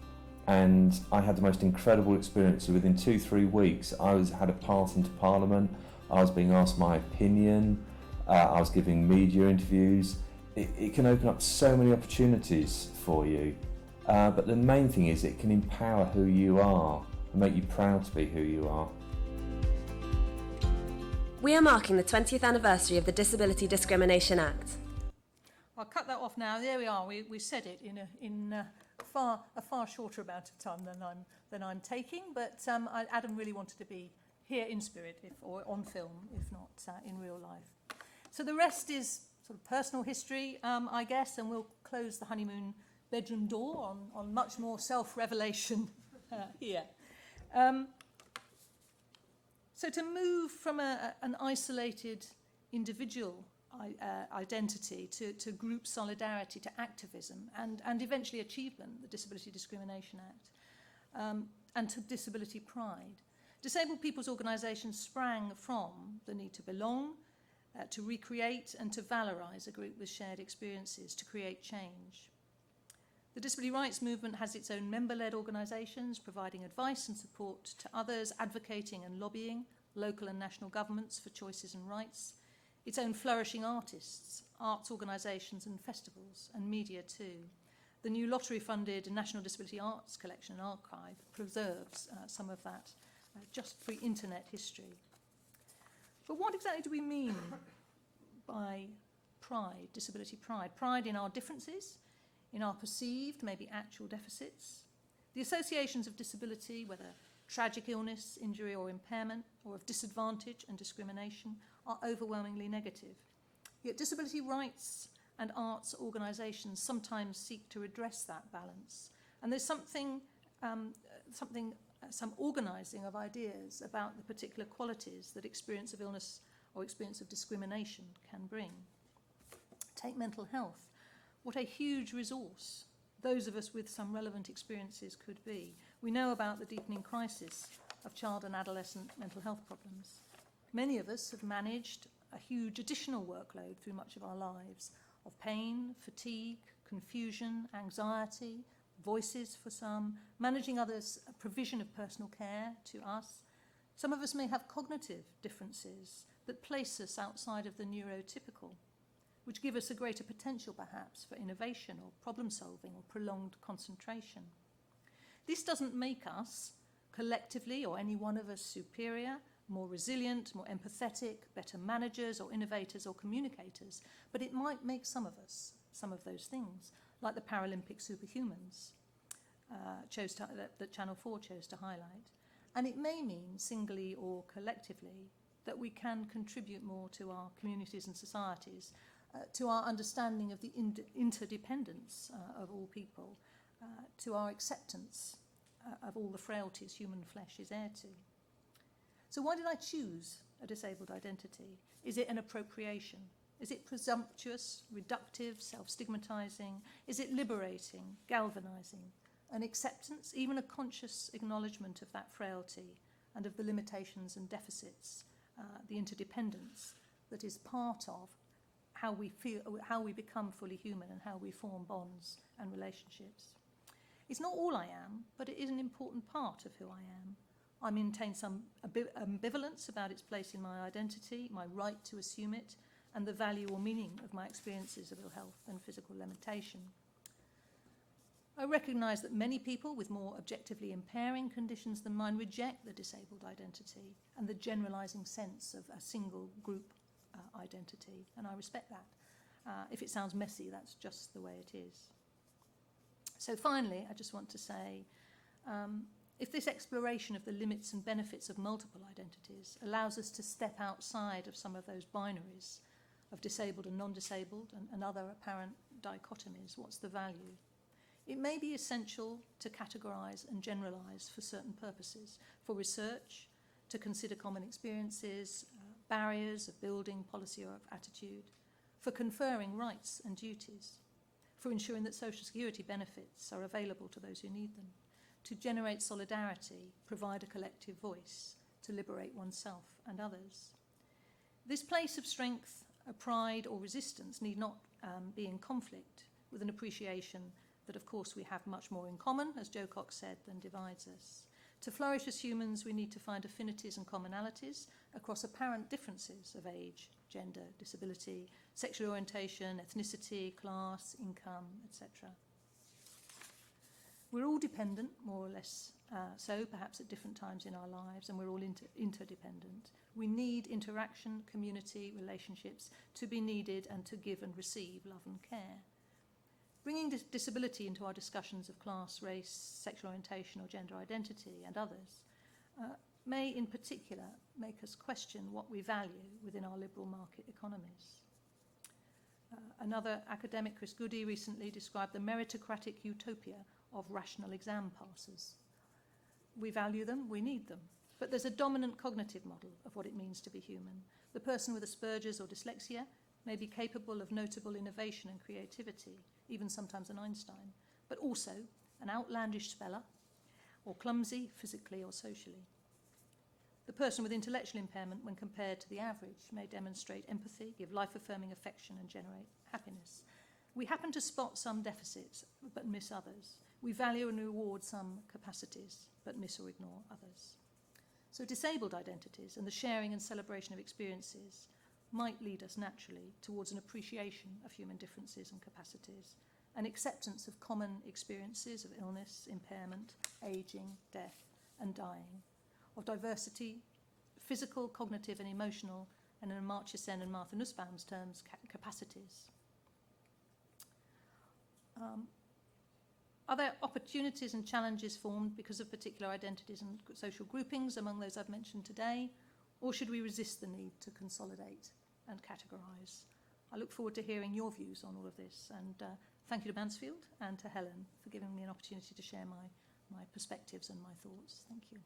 And I had the most incredible experience. Within 2-3 weeks, I had a path into Parliament, I was being asked my opinion, I was giving media interviews. It can open up so many opportunities for you, but the main thing is it can empower who you are and make you proud to be who you are. We are marking the 20th anniversary of the Disability Discrimination Act. I'll cut that off now. There we are. We said it in a far shorter amount of time than I'm taking, but Adam really wanted to be here in spirit, or on film, if not in real life. So the rest is sort of personal history, I guess, and we'll close the honeymoon bedroom door on much more self-revelation here. So to move from an isolated individual identity to group solidarity, to activism, and eventually achievement, the Disability Discrimination Act, and to disability pride. Disabled people's organisations sprang from the need to belong, to recreate and to valorise a group with shared experiences, to create change. The disability rights movement has its own member-led organisations, providing advice and support to others, advocating and lobbying local and national governments for choices and rights, its own flourishing artists, arts organisations and festivals, and media too. The new lottery-funded National Disability Arts Collection and Archive preserves some of that just free internet history. But what exactly do we mean by pride, disability pride? Pride in our differences, in our perceived, maybe actual deficits. The associations of disability, whether tragic illness, injury or impairment, or of disadvantage and discrimination, are overwhelmingly negative. Yet disability rights and arts organisations sometimes seek to redress that balance. And there's some organising of ideas about the particular qualities that experience of illness or experience of discrimination can bring. Take mental health. What a huge resource those of us with some relevant experiences could be. We know about the deepening crisis of child and adolescent mental health problems. Many of us have managed a huge additional workload through much of our lives of pain, fatigue, confusion, anxiety, voices for some, managing others' provision of personal care to us. Some of us may have cognitive differences that place us outside of the neurotypical, which give us a greater potential perhaps for innovation or problem solving or prolonged concentration. This doesn't make us collectively or any one of us superior, more resilient, more empathetic, better managers or innovators or communicators, but it might make some of us some of those things, like the Paralympic superhumans that Channel 4 chose to highlight. And it may mean, singly or collectively, that we can contribute more to our communities and societies, to our understanding of the interdependence of all people, to our acceptance of all the frailties human flesh is heir to. So why did I choose a disabled identity? Is it an appropriation? Is it presumptuous, reductive, self-stigmatizing? Is it liberating, galvanizing? An acceptance, even a conscious acknowledgement of that frailty and of the limitations and deficits, the interdependence that is part of how we feel, how we become fully human and how we form bonds and relationships. It's not all I am, but it is an important part of who I am. I maintain some ambivalence about its place in my identity, my right to assume it, and the value or meaning of my experiences of ill health and physical limitation. I recognise that many people with more objectively impairing conditions than mine reject the disabled identity and the generalising sense of a single group identity, and I respect that. If it sounds messy, that's just the way it is. So finally, I just want to say, If this exploration of the limits and benefits of multiple identities allows us to step outside of some of those binaries of disabled and non-disabled and other apparent dichotomies, what's the value? It may be essential to categorise and generalise for certain purposes, for research, to consider common experiences, barriers of building, policy or of attitude, for conferring rights and duties, for ensuring that social security benefits are available to those who need them, to generate solidarity, provide a collective voice, to liberate oneself and others. This place of strength, pride or resistance need not be in conflict with an appreciation that, of course, we have much more in common, as Joe Cox said, than divides us. To flourish as humans, we need to find affinities and commonalities across apparent differences of age, gender, disability, sexual orientation, ethnicity, class, income, etc. We're all dependent, more or less so, perhaps at different times in our lives, and we're all interdependent. We need interaction, community, relationships to be needed and to give and receive love and care. Bringing disability into our discussions of class, race, sexual orientation or gender identity and others may in particular make us question what we value within our liberal market economies. Another academic, Chris Goody, recently described the meritocratic utopia of rational exam passers. We value them, we need them, but there's a dominant cognitive model of what it means to be human. The person with Asperger's or dyslexia may be capable of notable innovation and creativity, even sometimes an Einstein, but also an outlandish speller or clumsy physically or socially. The person with intellectual impairment, when compared to the average, may demonstrate empathy, give life-affirming affection and generate happiness. We happen to spot some deficits but miss others. We value and reward some capacities but miss or ignore others. So disabled identities and the sharing and celebration of experiences might lead us naturally towards an appreciation of human differences and capacities, an acceptance of common experiences of illness, impairment, ageing, death and dying, of diversity, physical, cognitive and emotional, and in Amartya Sen and Martha Nussbaum's terms, capacities. Are there opportunities and challenges formed because of particular identities and social groupings among those I've mentioned today, or should we resist the need to consolidate and categorise? I look forward to hearing your views on all of this, and thank you to Mansfield and to Helen for giving me an opportunity to share my perspectives and my thoughts. Thank you.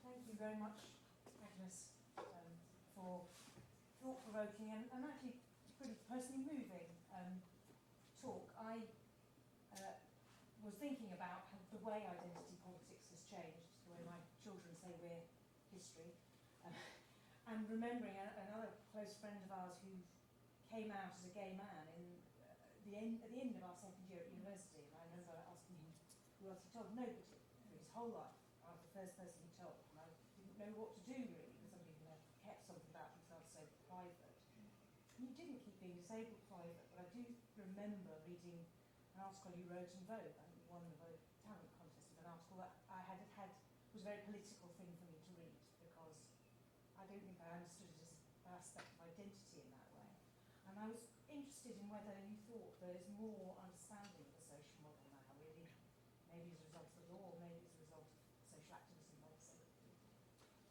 Thank you very much, Agnes, for thought-provoking and actually pretty personally moving talk. I was thinking about how the way identity politics has changed, the way my children say we're history, and remembering another close friend of ours who came out as a gay man at the end of our second year at university. And I remember asking him who else he told. Nobody for his whole life. I was the first person he told, and I didn't know what to do really with somebody who had kept something about himself so private. And you didn't keep being disabled private, but I do remember reading an article you wrote in Vogue. I think you won the Vogue talent contest with an article that I had was a very political thing for me to read, because I don't think I understood it as an aspect of identity in that way. And I was interested in whether you thought there is more understanding of the social model now, really, maybe as a result of the law, maybe as a result of social activism by disabled people.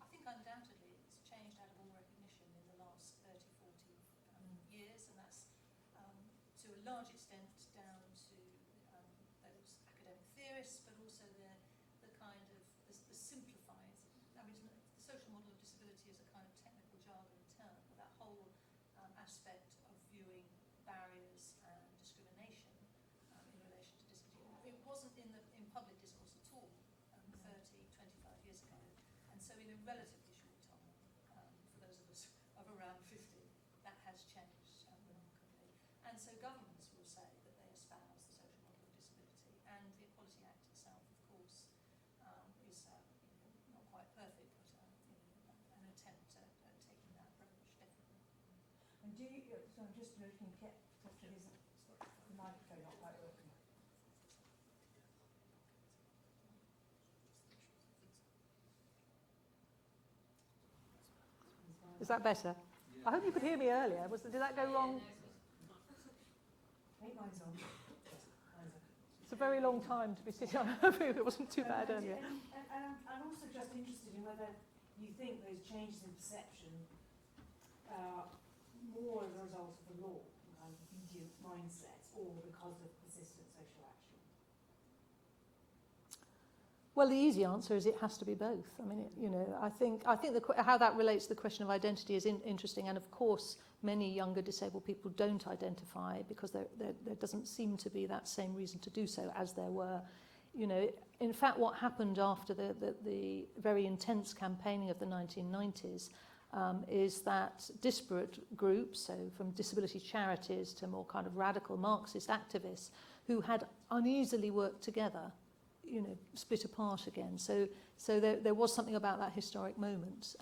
I think undoubtedly it's changed out of all recognition in the last 30, 40 years, and that's to a large extent down to those academic theorists, but also the kind of the simplified. I mean, the social model of disability is a kind of technical jargon term, but that whole aspect of viewing barriers and discrimination in relation to disability. It wasn't in public discourse at all 30, 25 years ago, and so in a relatively short time, for those of us of around 50, that has changed remarkably. And so governments will say that they espouse the social model of disability, and the Equality Act itself, of course, is not quite perfect, but an attempt at taking that approach, definitely. And do you, so I'm just looking to get to his, the microphone not quite working. Is that better? I hope you could hear me earlier. Did that go wrong? I think mine's on. It's a very long time to be sitting. I hope it wasn't too bad earlier. And I'm also just interested in whether you think those changes in perception are more as a result of the law, kind of obedient mindset, or because of persistent social action. Well, the easy answer is it has to be both. I mean, I think how that relates to the question of identity is interesting, and of course, many younger disabled people don't identify because there doesn't seem to be that same reason to do so as there were. In fact, what happened after the very intense campaigning of the 1990s is that disparate groups, so from disability charities to more kind of radical Marxist activists, who had uneasily worked together, split apart again. So there was something about that historic moment.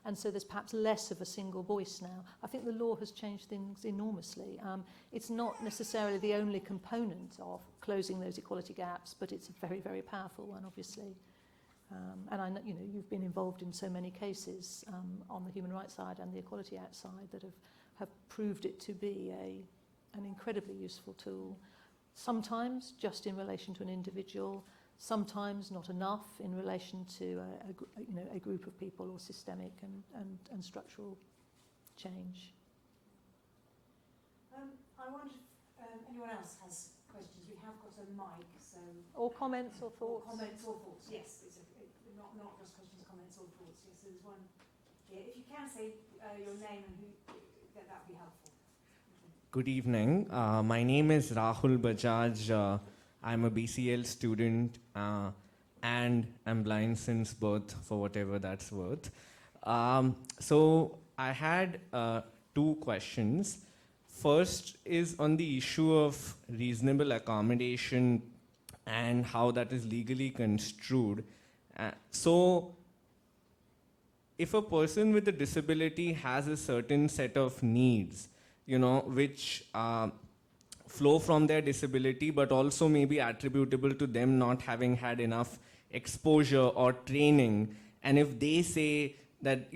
And so there's perhaps less of a single voice now. I think the law has changed things enormously. It's not necessarily the only component of closing those equality gaps, but it's a very, very powerful one, obviously. And I know, you've been involved in so many cases on the human rights side and the Equality Act side that have proved it to be an incredibly useful tool. Sometimes just in relation to an individual, sometimes not enough in relation to a group of people or systemic and structural change. I wonder if anyone else has questions. We have got a mic, so... Or comments or thoughts? Or comments or thoughts, yes. It's not just questions, comments or thoughts. Yes, there's one here. If you can say your name and who, that would be helpful. Good evening. My name is Rahul Bajaj. I'm a BCL student and I'm blind since birth, for whatever that's worth. So I had 2 questions. First is on the issue of reasonable accommodation and how that is legally construed. So if a person with a disability has a certain set of needs, which flow from their disability, but also may be attributable to them not having had enough exposure or training. And if they say that,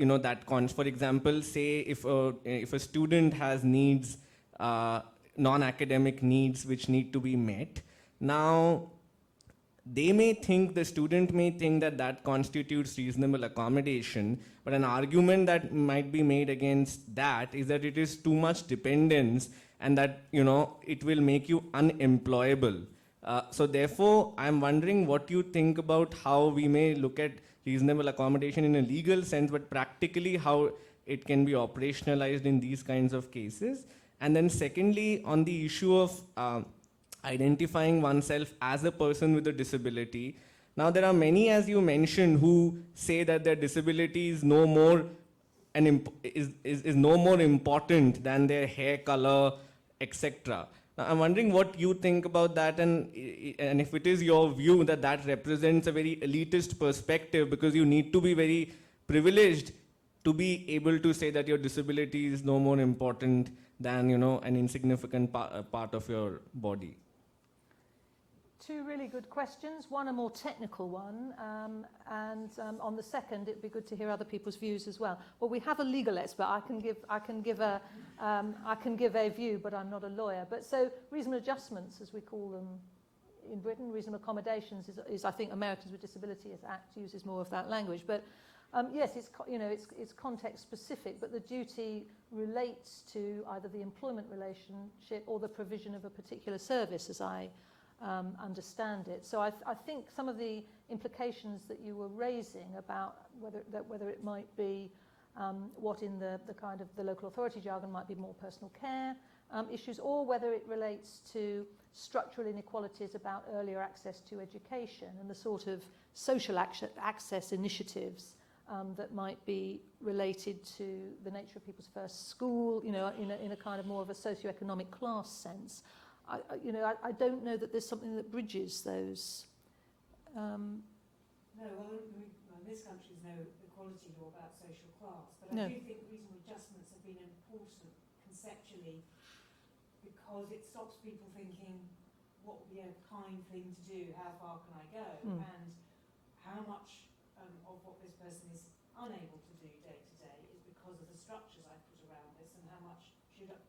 for example, say if a student has needs, non-academic needs which need to be met, now the student may think that constitutes reasonable accommodation, but an argument that might be made against that is that it is too much dependence and that, it will make you unemployable. So therefore, I'm wondering what you think about how we may look at reasonable accommodation in a legal sense, but practically how it can be operationalized in these kinds of cases. And then secondly, on the issue of identifying oneself as a person with a disability. Now, there are many, as you mentioned, who say that their disability is no more important than their hair color, etc. Now, I'm wondering what you think about that, and if it is your view that represents a very elitist perspective, because you need to be very privileged to be able to say that your disability is no more important than an insignificant part of your body. 2 really good questions, one a more technical one, and on the second it'd be good to hear other people's views as well. Well, we have a legal expert. I can give a view, but I'm not a lawyer. But so reasonable adjustments, as we call them in Britain, reasonable accommodations is I think Americans with Disabilities Act uses more of that language. But yes, it's context specific, but the duty relates to either the employment relationship or the provision of a particular service, as I understand it. So I think some of the implications that you were raising about whether it might be what in the kind of the local authority jargon might be more personal care issues, or whether it relates to structural inequalities about earlier access to education and the sort of social access initiatives that might be related to the nature of people's first school, in a kind of more of a socioeconomic class sense. I don't know that there's something that bridges those. No, well, in this country there's no equality law about social class, but No. I do think reasonable adjustments have been important conceptually because it stops people thinking what would be a kind thing to do, how far can I go, and how much of what this person is unable to do day to day is because of the structures I put around this, and how much should I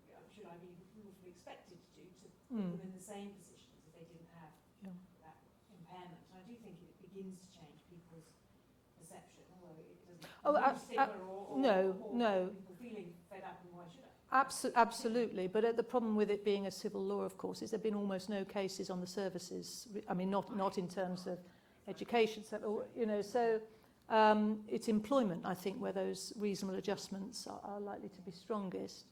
be lawfully expected to do to put them in the same positions if they didn't have that impairment. And I do think it begins to change people's perception, although it doesn't stigma or people feeling fed up and why should I? Absolutely, but the problem with it being a civil law, of course, is there have been almost no cases on the services. I mean, not in terms of education, so, you know. So it's employment, I think, where those reasonable adjustments are likely to be strongest.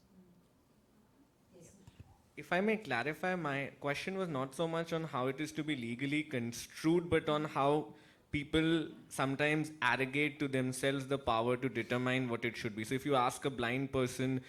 If I may clarify, my question was not so much on how it is to be legally construed, but on how people sometimes arrogate to themselves the power to determine what it should be. So if you ask a blind person,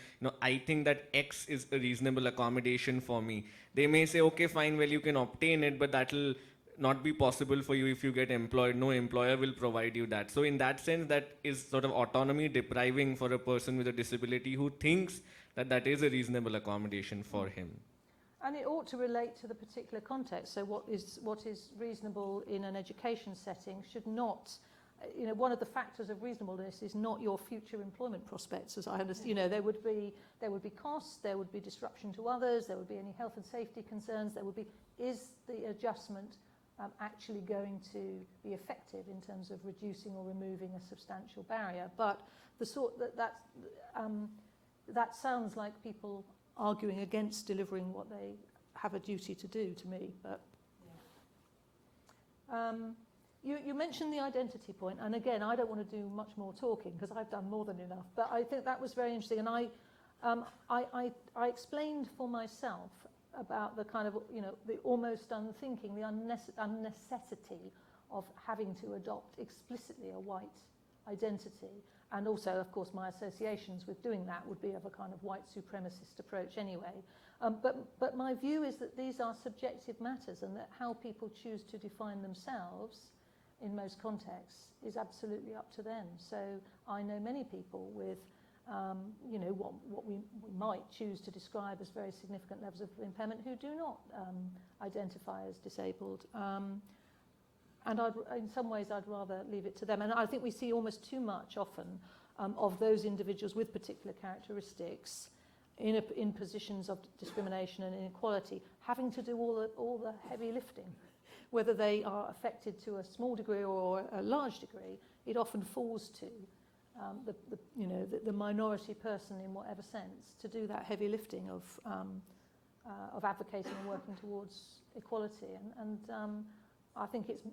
I think that X is a reasonable accommodation for me, they may say, okay, fine, well, you can obtain it, but that will not be possible for you if you get employed. No employer will provide you that. So in that sense, that is sort of autonomy depriving for a person with a disability who thinks that that is a reasonable accommodation for him. And it ought to relate to the particular context. So what is reasonable in an education setting should not, one of the factors of reasonableness is not your future employment prospects, as I understand. There would be costs, there would be disruption to others, there would be any health and safety concerns, is the adjustment actually going to be effective in terms of reducing or removing a substantial barrier? But the sort that sounds like people arguing against delivering what they have a duty to do, to me. But you mentioned the identity point, and again, I don't want to do much more talking because I've done more than enough. But I think that was very interesting, and I explained for myself about the kind of the almost unthinking, the unnecessity of having to adopt explicitly a white identity. And also, of course, my associations with doing that would be of a kind of white supremacist approach anyway. But my view is that these are subjective matters, and that how people choose to define themselves in most contexts is absolutely up to them. So I know many people with, what we might choose to describe as very significant levels of impairment who do not identify as disabled. And in some ways, I'd rather leave it to them. And I think we see almost too much often of those individuals with particular characteristics in positions of discrimination and inequality having to do all the heavy lifting. Whether they are affected to a small degree or a large degree, it often falls to the minority person in whatever sense to do that heavy lifting of advocating and working towards equality. And I think it's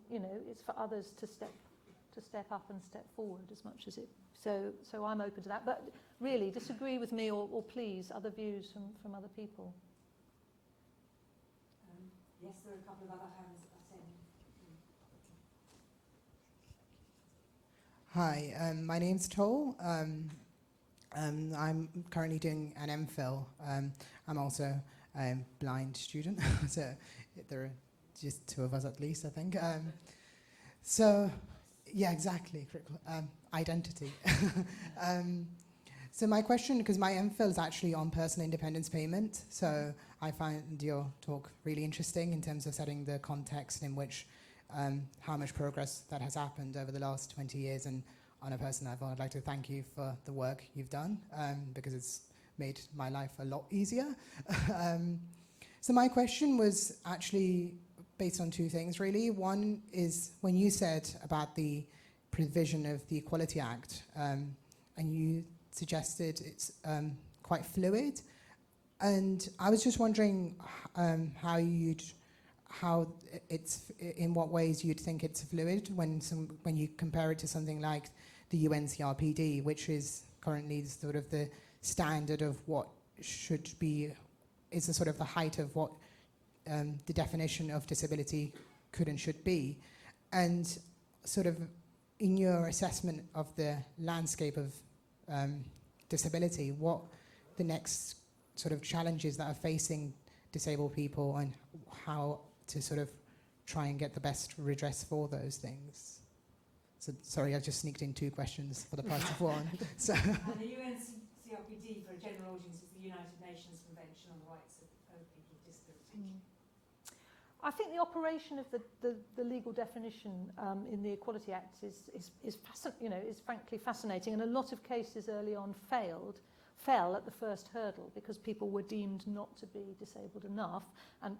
for others to step up and step forward as much as it. So I'm open to that. But really, disagree with me or please other views from other people. Yes, there are a couple of other hands that are saying. Hi, my name's Toll. I'm currently doing an MPhil. I'm also a blind student, so there are just two of us at least, I think. Yeah, exactly, identity. So my question, because my MPhil is actually on personal independence payment, so I find your talk really interesting in terms of setting the context in which how much progress that has happened over the last 20 years. And on a personal level, I'd like to thank you for the work you've done, because it's made my life a lot easier. So my question was actually based on two things, really. One is when you said about the provision of the Equality Act, and you suggested it's quite fluid. And I was just wondering how it's, in what ways you'd think it's fluid when you compare it to something like the UNCRPD, which is currently sort of the standard of what should be, is the sort of the height of what the definition of disability could and should be. And sort of in your assessment of the landscape of disability, what the next sort of challenges that are facing disabled people and how to sort of try and get the best redress for those things. So sorry, I just sneaked in two questions for the price of one. So. And the UNCRPD, for a general audience, is the United Nations Convention on the Rights of People with Disabilities. I think the operation of the legal definition in the Equality Act is frankly fascinating, and a lot of cases early on fell at the first hurdle because people were deemed not to be disabled enough,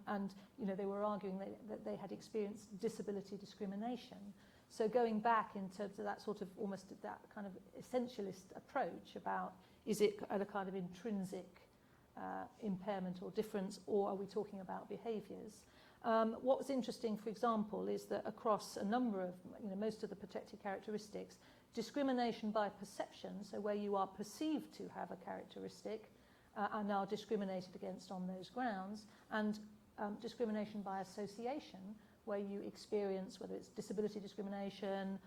and they were arguing that they had experienced disability discrimination. So going back in terms of that sort of almost that kind of essentialist approach about, is it a kind of intrinsic impairment or difference, or are we talking about behaviours? What was interesting, for example, is that across a number of, most of the protected characteristics, discrimination by perception, so where you are perceived to have a characteristic, are now discriminated against on those grounds, and discrimination by association, where you experience, whether it's disability discrimination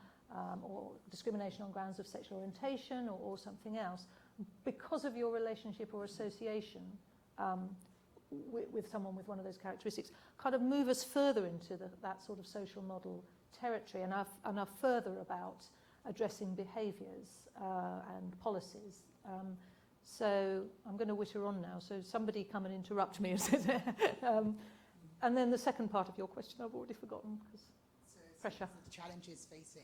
or discrimination on grounds of sexual orientation or something else, because of your relationship or association with someone with one of those characteristics, kind of move us further into that sort of social model territory and are further about addressing behaviours and policies. So I'm going to witter on now, so somebody come and interrupt me. And then the second part of your question I've already forgotten because pressure. The challenges facing,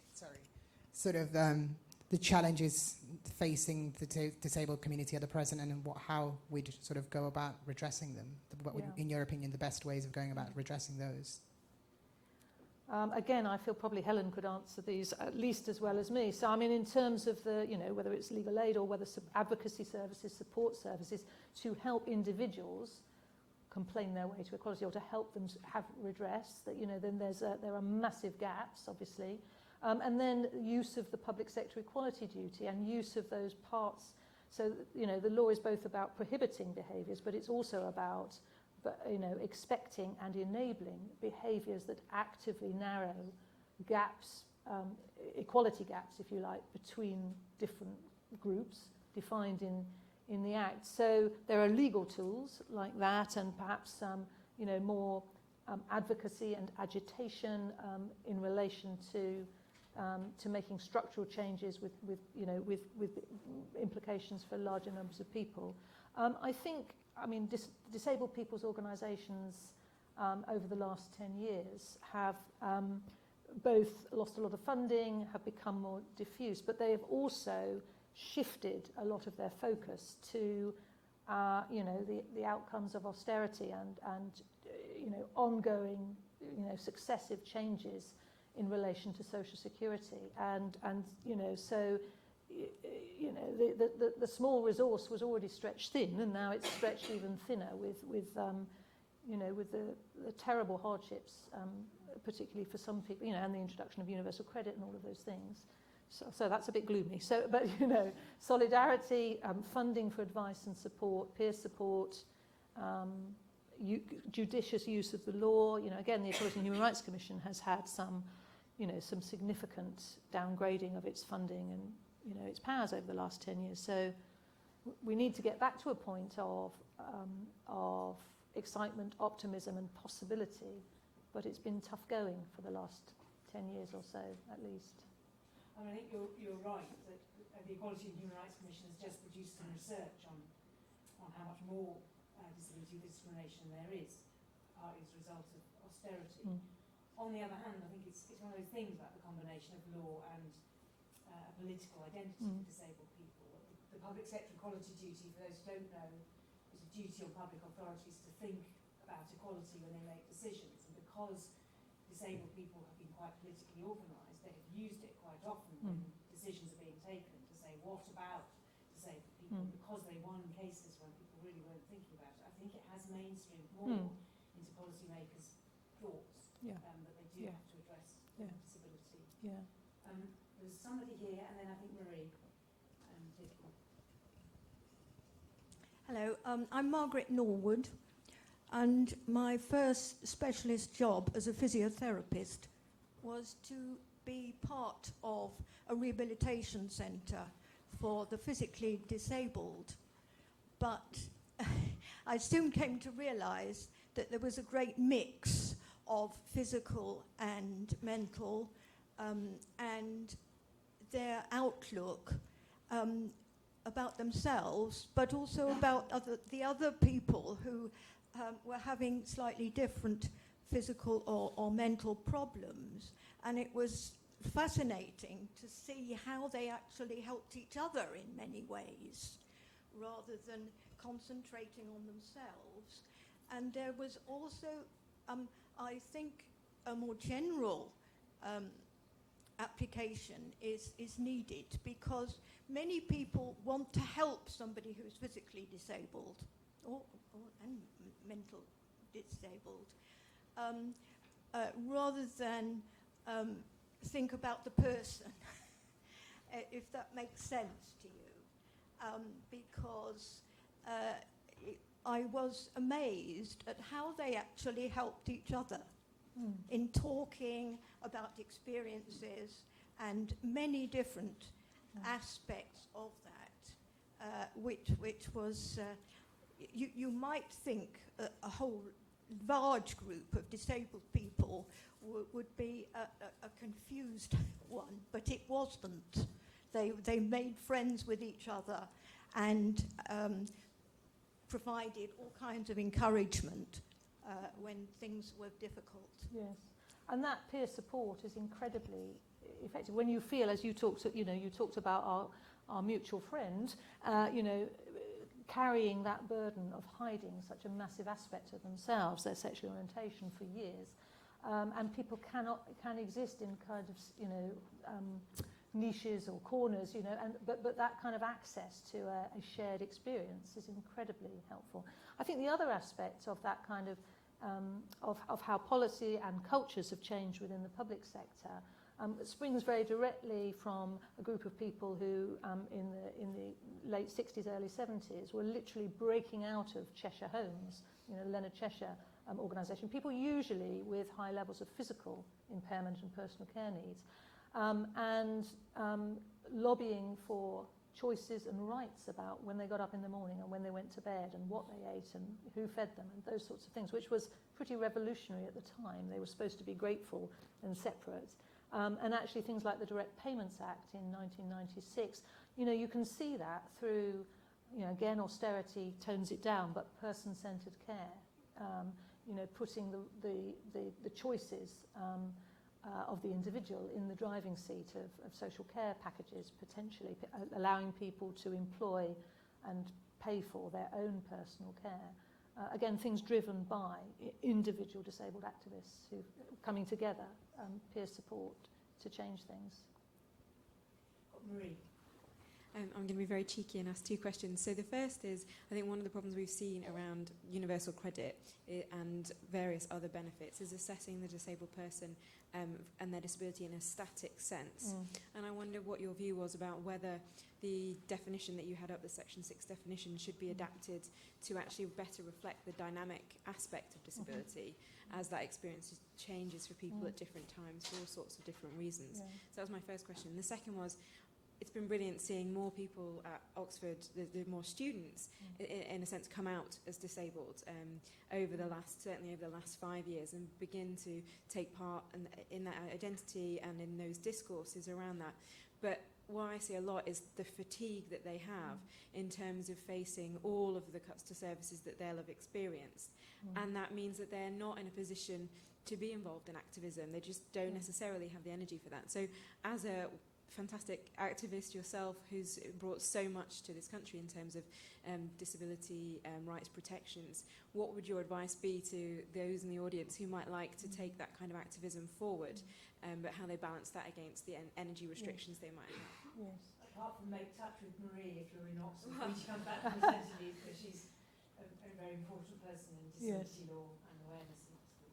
the challenges facing the disabled community at the present, and how we'd sort of go about redressing them. What would, in your opinion, the best ways of going about redressing those? Again, I feel probably Helen could answer these at least as well as me. So, I mean, in terms of the, whether it's legal aid or whether advocacy services, support services, to help individuals complain their way to equality or to help them have redress, that, then there are massive gaps, obviously. And then use of the public sector equality duty and use of those parts. So, the law is both about prohibiting behaviours, but it's also about, expecting and enabling behaviours that actively narrow gaps, equality gaps, if you like, between different groups defined in the Act. So there are legal tools like that, and perhaps more advocacy and agitation in relation to making structural changes with implications for larger numbers of people. I think, disabled people's organisations over the last 10 years have both lost a lot of funding, have become more diffuse, but they have also shifted a lot of their focus to, the outcomes of austerity and ongoing, successive changes in relation to social security, and so the small resource was already stretched thin, and now it's stretched even thinner with the terrible hardships, particularly for some people, and the introduction of universal credit and all of those things. So that's a bit gloomy. So, but solidarity, funding for advice and support, peer support, judicious use of the law. Again, the Equality and Human Rights Commission has had some significant downgrading of its funding and its powers over the last 10 years. So we need to get back to a point of excitement, optimism, and possibility. But it's been tough going for the last 10 years or so, at least. I think you're right that the Equality and Human Rights Commission has just produced some research on how much more disability discrimination there is, partly as a result of austerity. On the other hand, I think it's one of those things about the combination of law and a political identity for disabled people. The public sector equality duty, for those who don't know, is a duty on public authorities to think about equality when they make decisions. And because disabled people have been quite politically organised, they have used it quite often when decisions are being taken to say, what about disabled people? Because they won cases when people really weren't thinking about it. I think it has mainstreamed more into policymakers' thoughts that they do have to address disability. There's somebody here, and then I think Marie. Hello, I'm Margaret Norwood, and my first specialist job as a physiotherapist was to be part of a rehabilitation centre for the physically disabled. But I soon came to realise that there was a great mix of physical and mental, and their outlook about themselves, but also about the other people who were having slightly different physical or mental problems, and it was fascinating to see how they actually helped each other in many ways, rather than concentrating on themselves. And there was also, I think, a more general application is needed, because many people want to help somebody who's physically disabled and mental disabled, rather than think about the person, if that makes sense to you, because I was amazed at how they actually helped each other in talking about experiences and many different aspects of that, which was, you might think a whole large group of disabled people would be a confused one, but it wasn't. They made friends with each other and provided all kinds of encouragement when things were difficult. Yes, and that peer support is incredibly effective. When you feel, as you talked, you talked about our mutual friend, carrying that burden of hiding such a massive aspect of themselves, their sexual orientation, for years, and people can exist in kind of niches or corners, but that kind of access to a shared experience is incredibly helpful. I think the other aspect of that kind of how policy and cultures have changed within the public sector springs very directly from a group of people who in the late 60s, early 70s were literally breaking out of Cheshire Homes, Leonard Cheshire organisation, people usually with high levels of physical impairment and personal care needs, and lobbying for choices and rights about when they got up in the morning and when they went to bed and what they ate and who fed them and those sorts of things, which was pretty revolutionary at the time. They were supposed to be grateful and separate. And actually things like the Direct Payments Act in 1996, you can see that through, again, austerity tones it down, but person-centred care, putting the choices of the individual in the driving seat of social care packages, potentially allowing people to employ and pay for their own personal care. Again, things driven by individual disabled activists who coming together, peer support to change things. Marie. I'm going to be very cheeky and ask two questions. So the first is, I think one of the problems we've seen around universal credit and various other benefits is assessing the disabled person and their disability in a static sense. And I wonder what your view was about whether the definition that you had up, the Section 6 definition, should be adapted to actually better reflect the dynamic aspect of disability as that experience changes for people at different times for all sorts of different reasons. So that was my first question. And the second was, it's been brilliant seeing more people at Oxford, the more students, in a sense, come out as disabled certainly over the last 5 years, and begin to take part in that identity and in those discourses around that. But what I see a lot is the fatigue that they have in terms of facing all of the cuts to services that they'll have experienced. And that means that they're not in a position to be involved in activism. They just don't necessarily have the energy for that. So as a fantastic activist yourself who's brought so much to this country in terms of disability rights protections, what would your advice be to those in the audience who might like to take that kind of activism forward, but how they balance that against the energy restrictions they might have? Yes. Apart from make touch with Marie if you're in Oxford when she comes back from maternity leave, because she's a very important person in disability law and awareness in Oxford.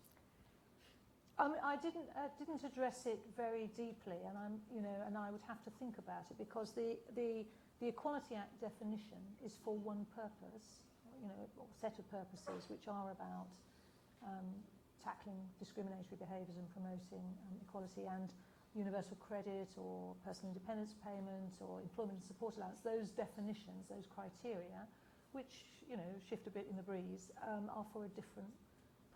I didn't address it very deeply, and and I would have to think about it, because the Equality Act definition is for one purpose, or set of purposes, which are about tackling discriminatory behaviours and promoting equality, and universal credit or personal independence payment or employment and support allowance. Those definitions, those criteria, which shift a bit in the breeze, are for a different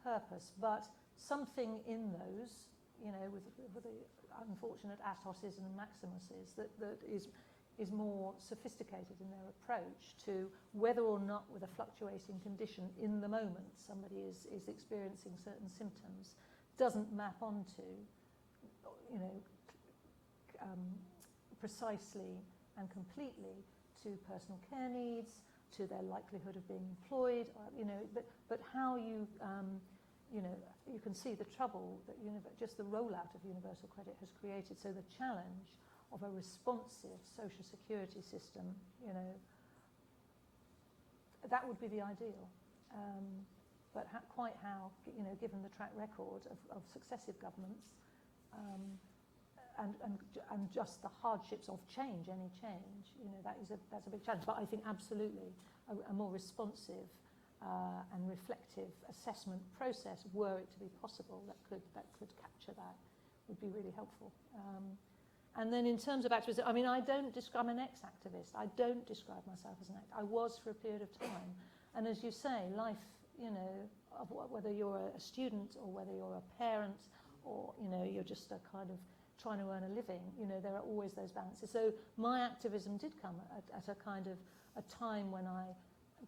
purpose. But something in those, with the unfortunate atoses and maximuses, that is is more sophisticated in their approach to whether or not, with a fluctuating condition in the moment, somebody is experiencing certain symptoms, doesn't map onto, you know, precisely and completely to personal care needs, to their likelihood of being employed, you know, but how you, you know, you can see the trouble that just the rollout of universal credit has created. So the challenge of a responsive social security system, you know, that would be the ideal. But quite how, you know, given the track record of successive governments, and just the hardships of change, any change, you know, that's a big challenge. But I think absolutely a more responsive and reflective assessment process, were it to be possible, that could capture that, would be really helpful. And then in terms of activism, I mean, I'm an ex-activist. I don't describe myself as an activist. I was for a period of time. And as you say, life, you know, whether you're a student or whether you're a parent or, you know, you're just a kind of trying to earn a living, you know, there are always those balances. So my activism did come at a kind of a time when I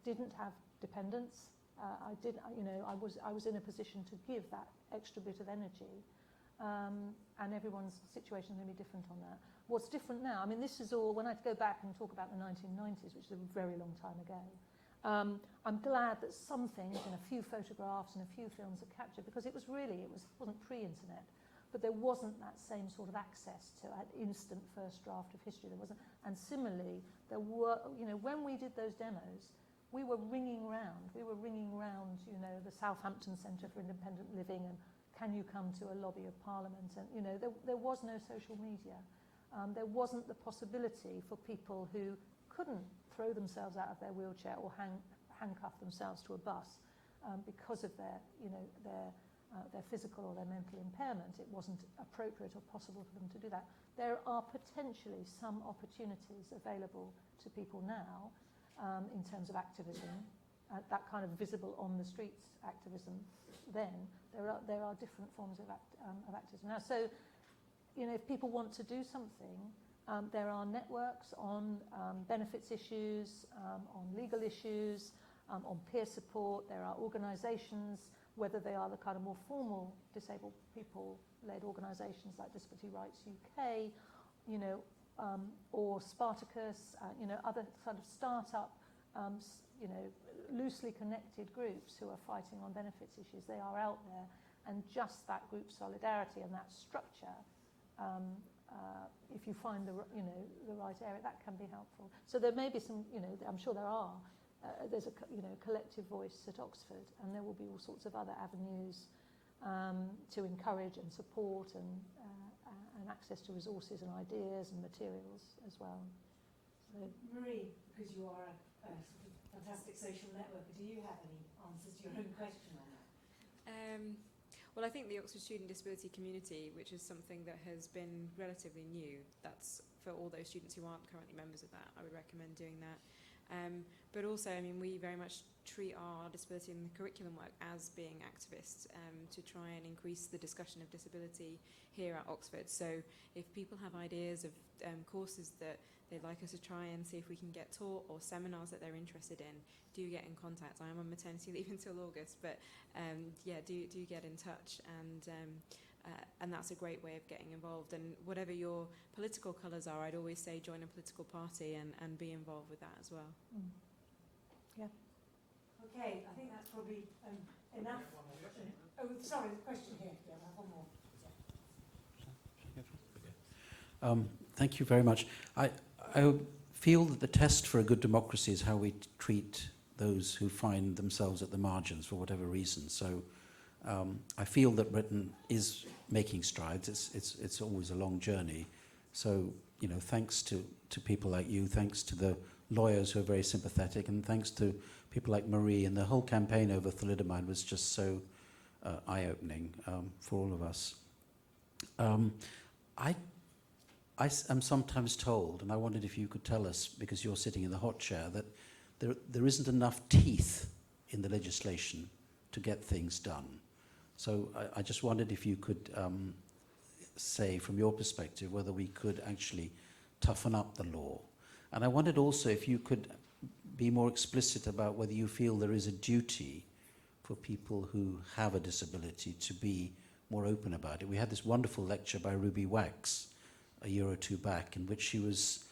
didn't have dependents. I was in a position to give that extra bit of energy. And everyone's situation is going to be different on that. What's different now, I mean, this is all, when I go back and talk about the 1990s, which is a very long time ago, I'm glad that some things and a few photographs and a few films are captured, because it wasn't pre-internet, but there wasn't that same sort of access to an instant first draft of history. There wasn't, and similarly, there were, you know, when we did those demos, we were ringing round, you know, the Southampton Centre for Independent Living, and can you come to a lobby of Parliament? And, you know, there was no social media. There wasn't the possibility for people who couldn't throw themselves out of their wheelchair or handcuff themselves to a bus because of their, you know, their physical or their mental impairment. It wasn't appropriate or possible for them to do that. There are potentially some opportunities available to people now in terms of activism, that kind of visible on the streets activism. Then there are different forms of activism now. So, you know, if people want to do something, there are networks on benefits issues, on legal issues, on peer support. There are organisations, whether they are the kind of more formal disabled people-led organisations like Disability Rights UK, you know, or Spartacus, you know, other sort of start-up, you know, loosely connected groups who are fighting on benefits issues. They are out there, and just that group solidarity and that structure, if you find the right area, that can be helpful. So there may be some, you know, I'm sure there are. There's a, you know, collective voice at Oxford, and there will be all sorts of other avenues to encourage and support and access to resources and ideas and materials as well. So, Marie, because you are a sort of fantastic social networker, do you have any answers to your own question on that? Well, I think the Oxford Student Disability Community, which is something that has been relatively new, that's for all those students who aren't currently members of that, I would recommend doing that. But also, I mean, we very much treat our disability and the curriculum work as being activists to try and increase the discussion of disability here at Oxford. So if people have ideas of courses that they'd like us to try and see if we can get taught, or seminars that they're interested in, do get in contact. I am on maternity leave until August, but yeah, do get in touch, and that's a great way of getting involved. And whatever your political colours are, I'd always say join a political party and be involved with that as well. Mm. Yeah. Okay, I think that's probably enough. Oh, sorry, the question here. Yeah, I have one more. Thank you very much. I feel that the test for a good democracy is how we treat those who find themselves at the margins for whatever reason. So I feel that Britain is making strides. It's always a long journey. So, you know, thanks to people like you, thanks to the lawyers who are very sympathetic, and thanks to people like Marie, and the whole campaign over thalidomide was just so eye-opening for all of us. I am sometimes told, and I wondered if you could tell us, because you're sitting in the hot chair, that there isn't enough teeth in the legislation to get things done. So I just wondered if you could say, from your perspective, whether we could actually toughen up the law. And I wondered also if you could be more explicit about whether you feel there is a duty for people who have a disability to be more open about it. We had this wonderful lecture by Ruby Wax a year or two back in which she was,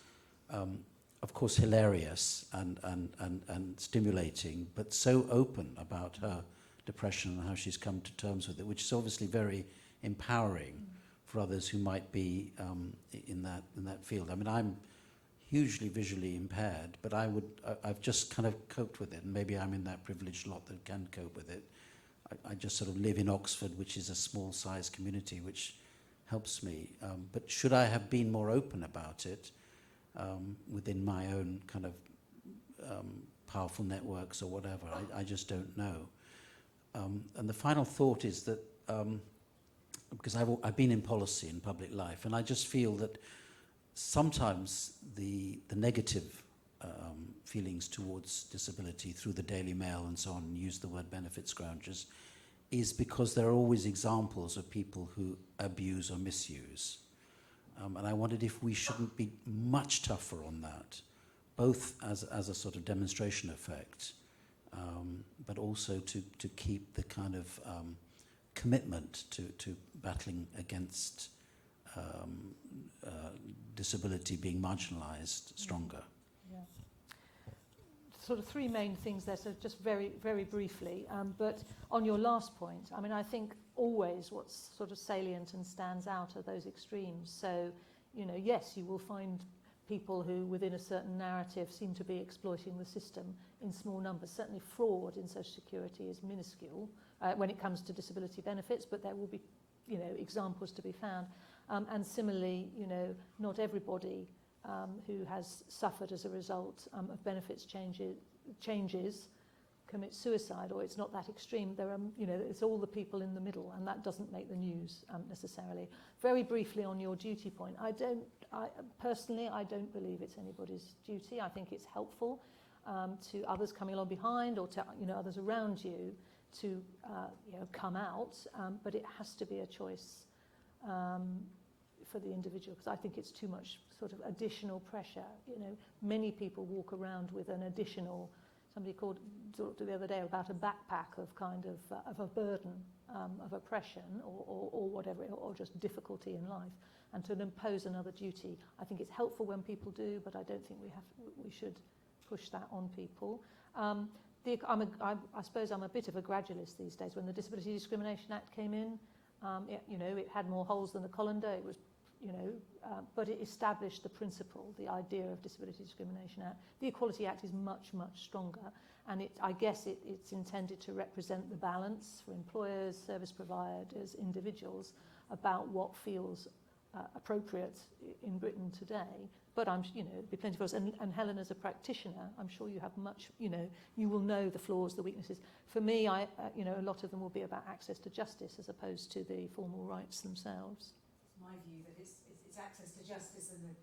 of course, hilarious and stimulating, but so open about her depression and how she's come to terms with it, which is obviously very empowering for others who might be in that field. I mean, I'm hugely visually impaired, but I've just kind of coped with it, and maybe I'm in that privileged lot that can cope with it. I just sort of live in Oxford, which is a small-sized community, which helps me. But should I have been more open about it within my own kind of powerful networks or whatever? I just don't know. And the final thought is that, because I've been in policy in public life, and I just feel that sometimes the negative feelings towards disability through the Daily Mail and so on, use the word benefit scroungers, is because there are always examples of people who abuse or misuse. And I wondered if we shouldn't be much tougher on that, both as a sort of demonstration effect, but also to keep the kind of commitment to battling against disability being marginalised stronger. Yeah. Sort of three main things there, so just very, very briefly. But on your last point, I mean, I think always what's sort of salient and stands out are those extremes. So, you know, yes, you will find people who, within a certain narrative, seem to be exploiting the system in small numbers. Certainly fraud in Social Security is minuscule when it comes to disability benefits, but there will be, you know, examples to be found. And similarly, you know, not everybody who has suffered as a result of benefits changes commits suicide, or it's not that extreme. There are, you know, it's all the people in the middle, and that doesn't make the news necessarily. Very briefly on your duty point, personally, I don't believe it's anybody's duty. I think it's helpful to others coming along behind, or to, you know, others around you to you know, come out, but it has to be a choice for the individual, because I think it's too much sort of additional pressure. You know, many people walk around with an additional, somebody talked the other day about a backpack of kind of a burden of oppression or whatever, or just difficulty in life, and to impose another duty. I think it's helpful when people do, but I don't think we should push that on people. I suppose I'm a bit of a gradualist these days. When the Disability Discrimination Act came in, you know, it had more holes than the colander. It was, you know, but it established the principle, the idea of Disability Discrimination Act. The Equality Act is much, much stronger, and I guess it's intended to represent the balance for employers, service providers, individuals, about what feels appropriate in Britain today. But you know, there'll be plenty of us. And Helen, as a practitioner, I'm sure you have much, you know, you will know the flaws, the weaknesses. For me, you know, a lot of them will be about access to justice as opposed to the formal rights themselves. It's my view that it's access to justice and the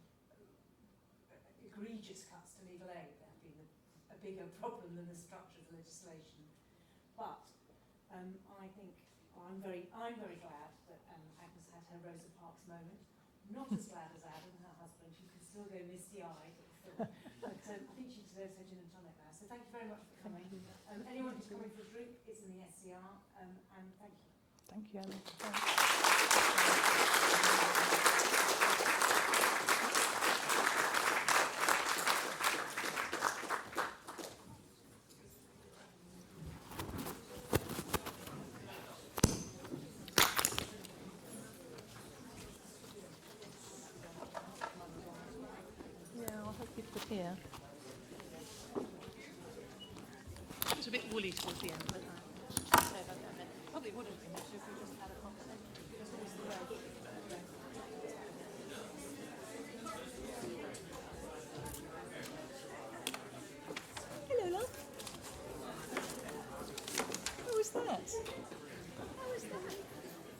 egregious cuts to legal aid that have been a bigger problem than the structure of the legislation. But I think I'm very glad that Agnes had her Rosa Parks moment. Not as glad as Adam, her husband. She can still go misty-eyed at the film. But I think she deserves her gin and tonic now. So thank you very much for coming. Anyone who's coming for a drink, it's in the SCR. And thank you. Thank you, Ellen. Here. It was a bit woolly towards the end, but probably would have been if we just had a conversation, because it was the way. Hello, love. How was that? How was that?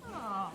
Ah.